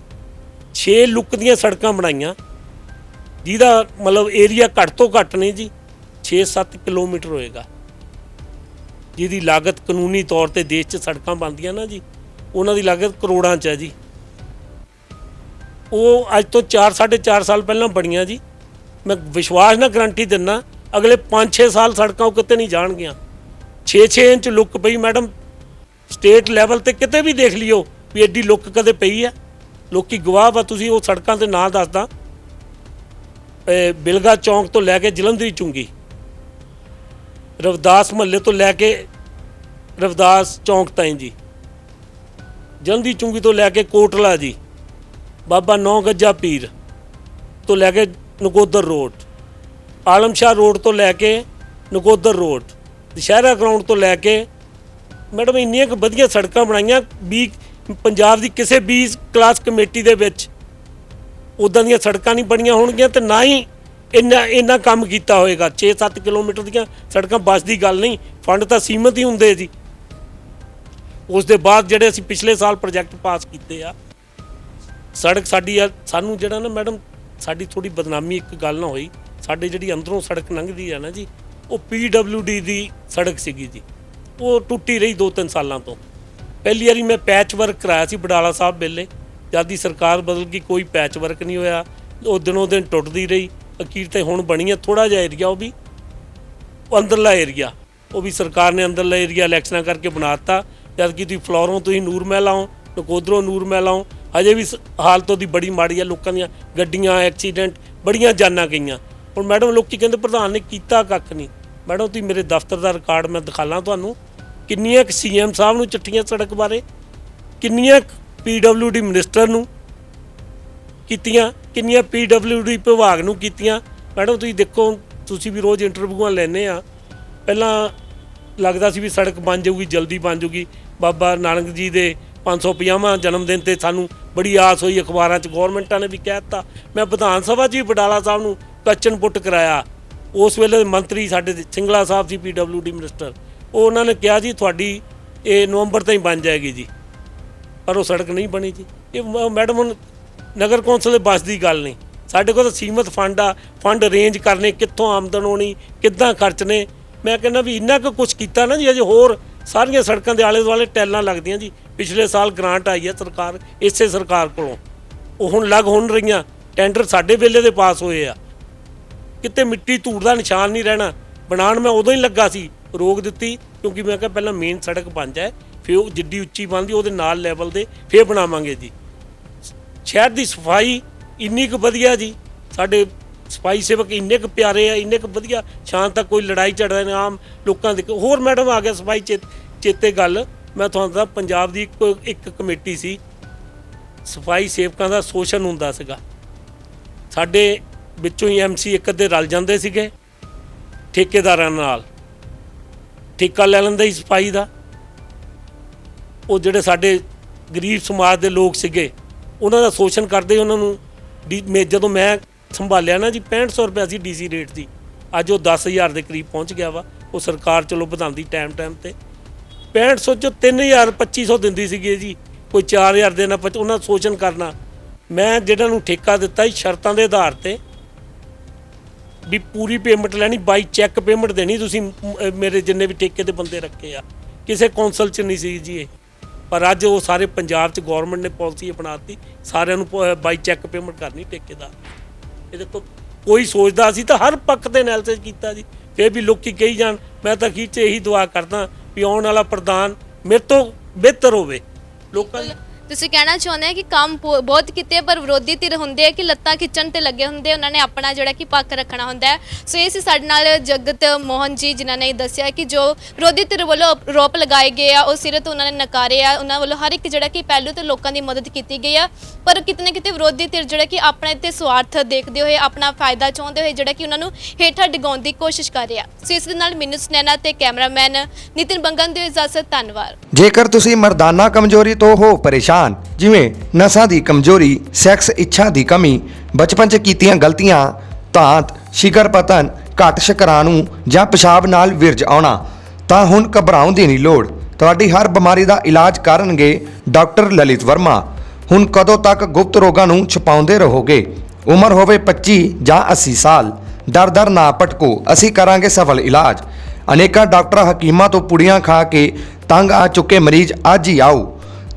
6 ਲੁੱਕ ਦੀਆਂ ਸੜਕਾਂ ਬਣਾਈਆਂ, ਜਿਹਦਾ ਮਤਲਬ ਏਰੀਆ ਘੱਟ ਤੋਂ ਘੱਟ ਨਹੀਂ ਜੀ 6-7 ਕਿਲੋਮੀਟਰ ਹੋਏਗਾ, ਜਿਹਦੀ ਲਾਗਤ ਕਾਨੂੰਨੀ ਤੌਰ ਤੇ ਦੇਸ਼ 'ਚ ਸੜਕਾਂ ਬਣਦੀਆਂ ਨਾ ਜੀ, ਉਹਨਾਂ ਦੀ ਲਾਗਤ ਕਰੋੜਾਂ 'ਚ ਹੈ ਜੀ। ਉਹ ਅੱਜ ਤੋਂ 4-4.5 ਸਾਲ ਪਹਿਲਾਂ ਬਣੀਆਂ ਜੀ। ਮੈਂ ਵਿਸ਼ਵਾਸ ਨਾਲ ਗਰੰਟੀ ਦਿੰਦਾ ਅਗਲੇ 5-6 ਸਾਲ ਸੜਕਾਂ ਉਹ ਕਿਤੇ ਨਹੀਂ ਜਾਣਗੀਆਂ। 6-6 ਇੰਚ ਲੁੱਕ ਪਈ ਮੈਡਮ, ਸਟੇਟ ਲੈਵਲ ਤੇ ਕਿਤੇ ਵੀ ਦੇਖ ਲਿਓ ਵੀ ਐਡੀ ਲੁੱਕ ਕਦੇ ਪਈ ਆ। ਲੋਕੀ ਗਵਾਹ ਵਾ। ਤੁਸੀਂ ਉਹ ਸੜਕਾਂ ਦੇ ਨਾਂ ਦੱਸਦਾ, ਬਿਲਗਾ ਚੌਂਕ ਤੋਂ ਲੈ ਕੇ ਜਲੰਧਰੀ ਚੁੰਗੀ, ਰਵਿਦਾਸ ਮਹੱਲੇ ਤੋਂ ਲੈ ਕੇ ਰਵਿਦਾਸ ਚੌਂਕ ਤਾਈਂ ਜੀ, ਜਲੰਧਰੀ ਚੁੰਗੀ ਤੋਂ ਲੈ ਕੇ ਕੋਟਲਾ ਜੀ, ਬਾਬਾ 9 ਗੱਜਾ ਪੀਰ ਤੋਂ ਲੈ ਕੇ ਨਕੋਦਰ ਰੋਡ, ਆਲਮ ਸ਼ਾਹ ਰੋਡ ਤੋਂ ਲੈ ਕੇ ਨਕੋਦਰ ਰੋਡ, ਦੁਸ਼ਹਿਰਾ ਗਰਾਊਂਡ ਤੋਂ ਲੈ ਕੇ ਮੈਡਮ ਇੰਨੀਆਂ ਕੁ ਵਧੀਆ ਸੜਕਾਂ ਬਣਾਈਆਂ। ਪੰਜਾਬ ਦੀ ਕਿਸੇ B ਕਲਾਸ ਕਮੇਟੀ ਦੇ ਵਿੱਚ ਉੱਦਾਂ ਦੀਆਂ ਸੜਕਾਂ ਨਹੀਂ ਬਣੀਆਂ ਹੋਣਗੀਆਂ ਤੇ ਨਾ ਹੀ ਇੰਨਾ ਕੰਮ ਕੀਤਾ ਹੋਏਗਾ। 6-7 ਕਿਲੋਮੀਟਰ ਦੀਆਂ ਸੜਕਾਂ ਬਸ ਦੀ ਗੱਲ ਨਹੀਂ, ਫੰਡ ਤਾਂ ਸੀਮਤ ਹੀ ਹੁੰਦੇ ਜੀ। ਉਸ ਦੇ ਬਾਅਦ ਜਿਹੜੇ ਅਸੀਂ ਪਿਛਲੇ ਸਾਲ ਪ੍ਰੋਜੈਕਟ ਪਾਸ ਕੀਤੇ ਆ, ਸੜਕ ਸਾਡੀ ਆ, ਸਾਨੂੰ ਜਿਹੜਾ ਨਾ ਮੈਡਮ ਸਾਡੀ ਥੋੜੀ ਬਦਨਾਮੀ ਇੱਕ ਗੱਲ ਨਾ ਹੋਈ, ਸਾਡੇ ਜਿਹੜੀ ਅੰਦਰੋਂ ਸੜਕ ਲੰਘਦੀ ਆ ਨਾ ਜੀ, ਉਹ PWD ਦੀ ਸੜਕ ਸੀਗੀ ਜੀ। ਉਹ ਟੁੱਟੀ ਰਹੀ 2-3 ਸਾਲਾਂ ਤੋਂ। ਪਹਿਲੀ ਵਾਰੀ ਮੈਂ ਪੈਚ ਵਰਕ ਕਰਾਇਆ ਸੀ ਬਡਾਲਾ ਸਾਹਿਬ ਵੇਲੇ, ਜਦ ਦੀ ਸਰਕਾਰ ਬਦਲ ਗਈ ਕੋਈ ਪੈਚ ਵਰਕ ਨਹੀਂ ਹੋਇਆ, ਉਹ ਦਿਨੋਂ ਦਿਨ ਟੁੱਟਦੀ ਰਹੀ। ਅਖੀਰ ਤੇ ਹੁਣ ਬਣੀ ਆ ਥੋੜ੍ਹਾ ਜਿਹਾ ਏਰੀਆ, ਉਹ ਵੀ ਅੰਦਰਲਾ ਏਰੀਆ, ਉਹ ਵੀ ਸਰਕਾਰ ਨੇ ਅੰਦਰਲਾ ਏਰੀਆ ਇਲੈਕਸ਼ਨਾਂ ਕਰਕੇ ਬਣਾ ਦਿੱਤਾ। ਜਦ ਕਿ ਤੁਸੀਂ ਫਲੋਰੋਂ ਤੁਸੀਂ ਨੂਰ ਮਹਿਲ ਆਓ, ਨਕੋਦਰੋਂ ਨੂਰ ਮਹਿਲ ਆਓ, ਹਜੇ ਵੀ ਹਾਲਤ ਉਹਦੀ ਬੜੀ ਮਾੜੀ ਆ। ਲੋਕਾਂ ਦੀਆਂ ਗੱਡੀਆਂ ਐਕਸੀਡੈਂਟ, ਬੜੀਆਂ ਜਾਨਾਂ ਗਈਆਂ। ਹੁਣ ਮੈਡਮ ਲੋਕੀ ਕਹਿੰਦੇ ਪ੍ਰਧਾਨ ਨੇ ਕੀਤਾ ਕੱਖ ਨਹੀਂ। ਮੈਡਮ ਤੁਸੀਂ ਮੇਰੇ ਦਫ਼ਤਰ ਦਾ ਰਿਕਾਰਡ ਮੈਂ ਦਿਖਾਲਾਂ ਤੁਹਾਨੂੰ, ਕਿੰਨੀਆਂ CM ਸਾਹਿਬ ਨੂੰ ਚਿੱਠੀਆਂ ਸੜਕ ਬਾਰੇ, ਕਿੰਨੀਆਂ PWD ਮਿਨਿਸਟਰ ਨੂੰ ਕੀਤੀਆਂ, ਕਿੰਨੀਆਂ PWD ਵਿਭਾਗ ਨੂੰ ਕੀਤੀਆਂ। ਮੈਡਮ ਤੁਸੀਂ ਦੇਖੋ, ਤੁਸੀਂ ਵੀ ਰੋਜ਼ ਇੰਟਰਵਿਊਆਂ ਲੈਂਦੇ ਆ। ਪਹਿਲਾਂ ਲੱਗਦਾ ਸੀ ਵੀ ਸੜਕ ਬਣ ਜਾਊਗੀ, ਜਲਦੀ ਬਣ ਜਾਊਗੀ। ਬਾਬਾ ਨਾਨਕ ਜੀ ਦੇ 550ਵਾਂ ਜਨਮ ਦਿਨ ਤੇ ਸਾਨੂੰ ਬੜੀ ਆਸ ਹੋਈ, ਅਖਬਾਰਾਂ 'ਚ ਗੌਰਮੈਂਟਾਂ ਨੇ ਵੀ ਕਹਿ ਦਿੱਤਾ। ਮੈਂ ਵਿਧਾਨ ਸਭਾ 'ਚ ਵੀ ਬਡਾਲਾ ਸਾਹਿਬ ਨੂੰ ਕੁਐਸਚਨ ਪੁੱਟ ਕਰਾਇਆ। ਉਸ ਵੇਲੇ ਮੰਤਰੀ ਸਾਡੇ ਸਿੰਗਲਾ ਸਾਹਿਬ ਸੀ PWD ਮਿਨਿਸਟਰ, ਉਹ ਉਹਨਾਂ ਨੇ ਕਿਹਾ ਜੀ ਤੁਹਾਡੀ ਇਹ ਨਵੰਬਰ ਤਾਈਂ ਬਣ ਜਾਏਗੀ ਜੀ, ਪਰ ਉਹ ਸੜਕ ਨਹੀਂ ਬਣੀ ਜੀ। ਇਹ ਮੈਡਮ ਹੁਣ ਨਗਰ ਕੌਂਸਲ ਦੇ ਬਸ ਦੀ ਗੱਲ ਨਹੀਂ, ਸਾਡੇ ਕੋਲ ਤਾਂ ਸੀਮਤ ਫੰਡ ਆ। ਫੰਡ ਅਰੇਂਜ ਕਰਨੇ, ਕਿੱਥੋਂ ਆਮਦਨ ਹੋਣੀ, ਕਿੱਦਾਂ ਖਰਚਣੇ। ਮੈਂ ਕਹਿੰਦਾ ਵੀ ਇੰਨਾ ਕੁ ਕੁਛ ਕੀਤਾ ਨਾ ਜੀ, ਅਜੇ ਹੋਰ ਸਾਰੀਆਂ ਸੜਕਾਂ ਦੇ ਆਲੇ ਦੁਆਲੇ ਟੈਲਾਂ ਲੱਗਦੀਆਂ ਜੀ। ਪਿਛਲੇ ਸਾਲ ਗ੍ਰਾਂਟ ਆਈ ਹੈ ਸਰਕਾਰ, ਇਸੇ ਸਰਕਾਰ ਕੋਲੋਂ, ਉਹ ਹੁਣ ਲੱਗ ਰਹੀਆਂ। ਟੈਂਡਰ ਸਾਡੇ ਵੇਲੇ ਦੇ ਪਾਸ ਹੋਏ ਆ। ਕਿਤੇ ਮਿੱਟੀ ਧੂੜ ਦਾ ਨਿਸ਼ਾਨ ਨਹੀਂ ਰਹਿਣਾ। ਬਣਾਉਣ ਮੈਂ ਉਦੋਂ ਹੀ ਲੱਗਾ ਸੀ, ਰੋਕ ਦਿੱਤੀ, ਕਿਉਂਕਿ ਮੈਂ ਕਿਹਾ ਪਹਿਲਾਂ ਮੇਨ ਸੜਕ ਬਣ ਜਾਏ, ਫਿਰ ਉਹ ਜਿੱਡੀ ਉੱਚੀ ਬਣਦੀ ਉਹਦੇ ਨਾਲ ਲੈਵਲ ਦੇ ਫਿਰ ਬਣਾਵਾਂਗੇ ਜੀ। ਸ਼ਹਿਰ ਦੀ ਸਫਾਈ ਇੰਨੀ ਕੁ ਵਧੀਆ ਜੀ, ਸਾਡੇ ਸਫਾਈ ਸੇਵਕ ਇੰਨੇ ਕੁ ਪਿਆਰੇ ਆ, ਇੰਨੇ ਕੁ ਵਧੀਆ, ਸ਼ਾਮ ਤੱਕ ਕੋਈ ਲੜਾਈ ਝਗੜਾ ਨਹੀਂ, ਆਮ ਲੋਕਾਂ ਦੇ। ਹੋਰ ਮੈਡਮ ਆ ਗਿਆ ਸਫਾਈ ਚੇਤੇ ਗੱਲ, ਮੈਂ ਤੁਹਾਨੂੰ ਦੱਸਦਾ, ਪੰਜਾਬ ਦੀ ਇੱਕ ਕਮੇਟੀ ਸੀ, ਸਫਾਈ ਸੇਵਕਾਂ ਦਾ ਸ਼ੋਸ਼ਣ ਹੁੰਦਾ ਸੀਗਾ। ਸਾਡੇ ਵਿੱਚੋਂ ਹੀ MC ਇੱਕ ਅੱਧੇ ਰਲ ਜਾਂਦੇ ਸੀਗੇ ਠੇਕੇਦਾਰਾਂ ਨਾਲ, ਠੇਕਾ ਲੈ ਲੈਂਦਾ ਸੀ ਸਫਾਈ ਦਾ। ਉਹ ਜਿਹੜੇ ਸਾਡੇ ਗਰੀਬ ਸਮਾਜ ਦੇ ਲੋਕ ਸੀਗੇ, ਉਹਨਾਂ ਦਾ ਸ਼ੋਸ਼ਣ ਕਰਦੇ। ਉਹਨਾਂ ਨੂੰ ਜਦੋਂ ਮੈਂ ਸੰਭਾਲਿਆ ਨਾ ਜੀ, 6500 ਰੁਪਇਆ ਸੀ DC ਰੇਟ ਦੀ, ਅੱਜ ਉਹ 10,000 ਦੇ ਕਰੀਬ ਪਹੁੰਚ ਗਿਆ ਵਾ। ਉਹ ਸਰਕਾਰ ਚਲੋ ਵਧਾਉਂਦੀ ਟਾਈਮ ਤੇ। 6500 'ਚੋਂ 3,000 2500 ਦਿੰਦੀ ਸੀਗੀ ਜੀ, ਕੋਈ 4,000 ਦੇਣਾ, ਉਹਨਾਂ ਦਾ ਸ਼ੋਸ਼ਣ ਕਰਨਾ। ਮੈਂ ਜਿਹਨਾਂ ਨੂੰ ਠੇਕਾ ਦਿੱਤਾ ਸੀ ਸ਼ਰਤਾਂ ਦੇ ਆਧਾਰ ਤੇ ਵੀ ਪੂਰੀ ਪੇਮੈਂਟ ਲੈਣੀ, ਬਾਈ ਚੈੱਕ ਪੇਮੈਂਟ ਦੇਣੀ ਤੁਸੀਂ। ਮੇਰੇ ਜਿੰਨੇ ਵੀ ਠੇਕੇ ਦੇ ਬੰਦੇ ਰੱਖੇ ਆ, ਕਿਸੇ ਕੌਂਸਲ 'ਚ ਨਹੀਂ ਸੀ ਜੀ ਇਹ। ਪਰ ਅੱਜ ਉਹ ਸਾਰੇ ਪੰਜਾਬ 'ਚ ਗੌਰਮੈਂਟ ਨੇ ਪਾਲਿਸੀ ਅਪਣਾਤੀ, ਸਾਰਿਆਂ ਨੂੰ ਬਾਈ ਚੈੱਕ ਪੇਮੈਂਟ ਕਰਨੀ ਠੇਕੇਦਾਰ। ਇਹ ਦੇਖੋ ਕੋਈ ਸੋਚਦਾ ਸੀ ਤਾਂ ਹਰ ਪੱਖ ਤੇ ਐਨਾਲਿਸਿਸ ਕੀਤਾ ਜੀ। ਫਿਰ ਵੀ ਲੋਕੀ ਕਹੀ ਜਾਣ, ਮੈਂ ਤਾਂ ਅਖੀਰ 'ਚ ਇਹੀ ਦੁਆ ਕਰਦਾ ਵੀ ਆਉਣ ਵਾਲਾ ਪ੍ਰਧਾਨ ਮੇਰੇ ਤੋਂ ਬਿਹਤਰ ਹੋਵੇ। ਲੋਕਾਂ ਦੀ ਤੁਸੀਂ ਕਹਿਣਾ ਚਾਹੁੰਦੇ ਆ ਕਿ ਕੰਮ ਬਹੁਤ ਕੀਤੇ ਪਰ ਵਿਰੋਧੀ ਧਿਰ ਹੁੰਦੇ ਆ ਕਿ ਲੱਤਾਂ ਖਿੱਚਣ ਤੇ ਲੱਗੇ ਹੁੰਦੇ, ਉਹਨਾਂ ਨੇ ਆਪਣਾ ਜਿਹੜਾ ਕਿ ਪੱਖ ਰੱਖਣਾ ਹੁੰਦਾ ਹੈ। ਸੋ ਇਹ ਸੀ ਸਾਡੇ ਨਾਲ ਜਗਤ ਮੋਹਨ ਜੀ, ਜਿਨ੍ਹਾਂ ਨੇ ਦੱਸਿਆ ਕਿ ਜੋ ਵਿਰੋਧੀ ਧਿਰ ਵੱਲੋਂ ਆਰੋਪ ਲਗਾਏ ਗਏ ਆ ਉਹ ਸਿਰਤ ਉਹਨਾਂ ਨੇ ਨਕਾਰੇ ਆ। ਉਹਨਾਂ ਵੱਲੋਂ ਹਰ ਇੱਕ ਜਿਹੜਾ ਕਿ ਪਹਿਲੂ ਤੇ ਲੋਕਾਂ ਦੀ ਮਦਦ ਕੀਤੀ ਗਈ ਆ, ਪਰ ਕਿਤੇ ਨਾ ਕਿਤੇ ਵਿਰੋਧੀ ਧਿਰ ਜਿਹੜਾ ਕਿ ਆਪਣੇ ਤੇ ਸਵਾਰਥ ਦੇਖਦੇ ਹੋਏ, ਆਪਣਾ ਫਾਇਦਾ ਚਾਹੁੰਦੇ ਹੋਏ ਜਿਹੜਾ ਕਿ ਉਹਨਾਂ ਨੂੰ ਹੇਠਾਂ ਡਿਗਾਉਣ ਦੀ ਕੋਸ਼ਿਸ਼ ਕਰ ਰਿਹਾ। ਸੋ ਇਸ ਦੇ ਨਾਲ ਮੈਨੂੰ ਸੁਨੈਨਾ ਤੇ ਕੈਮਰਾਮੈਨ ਨਿਤਿਨ ਬੰਗਨ ਦੀ ਇਜਾਜ਼ਤ। ਧੰਨਵਾਦ। ਜੇਕਰ ਤੁਸੀਂ ਮਰਦਾਨਾ ਕਮਜ਼ੋਰੀ ਤੋਂ ਹੋ ਪਰੇਸ਼ਾਨ, ਜਿਵੇਂ ਨਸਾਂ ਦੀ ਕਮਜ਼ੋਰੀ, ਸੈਕਸ ਇੱਛਾ ਦੀ ਕਮੀ, ਬਚਪਨ 'ਚ ਕੀਤੀਆਂ ਗਲਤੀਆਂ, ਧਾਤ, ਸ਼ਿਕਰ ਪਤਨ, ਘੱਟ ਸ਼ੁਕਰਾਣੂ ਜਾਂ ਪਿਸ਼ਾਬ ਨਾਲ ਵਿਰਜ ਆਉਣਾ, ਤਾਂ ਹੁਣ ਘਬਰਾਉਣ ਦੀ ਨਹੀਂ ਲੋੜ। ਤੁਹਾਡੀ ਹਰ ਬਿਮਾਰੀ ਦਾ ਇਲਾਜ ਕਰਨਗੇ ਡਾਕਟਰ ਲਲਿਤ ਵਰਮਾ। ਹੁਣ ਕਦੋਂ ਤੱਕ ਗੁਪਤ ਰੋਗਾਂ ਨੂੰ ਛੁਪਾਉਂਦੇ ਰਹੋਗੇ? ਉਮਰ ਹੋਵੇ 25 ਜਾਂ 80 ਸਾਲ, ਦਰ ਨਾ ਭਟਕੋ, ਅਸੀਂ ਕਰਾਂਗੇ ਸਫਲ ਇਲਾਜ। ਅਨੇਕਾਂ ਡਾਕਟਰ ਹਕੀਮਾਂ ਤੋਂ ਪੁੜੀਆਂ ਖਾ ਕੇ ਤੰਗ ਆ ਚੁੱਕੇ ਮਰੀਜ਼ ਅੱਜ ਹੀ ਆਓ।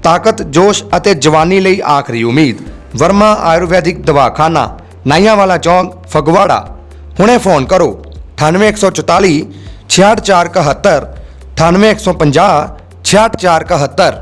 ਤਾਕਤ, ਜੋਸ਼ ਅਤੇ ਜਵਾਨੀ ਲਈ ਆਖਰੀ ਉਮੀਦ। ਵਰਮਾ ਆਯੁਰਵੈਦਿਕ ਦਵਾਖਾਨਾ, ਨਾਈਆਂਵਾਲਾ ਚੌਂਕ, ਫਗਵਾੜਾ। ਹੁਣੇ ਫੋਨ ਕਰੋ 98 144 64 471, 98 150 66 471।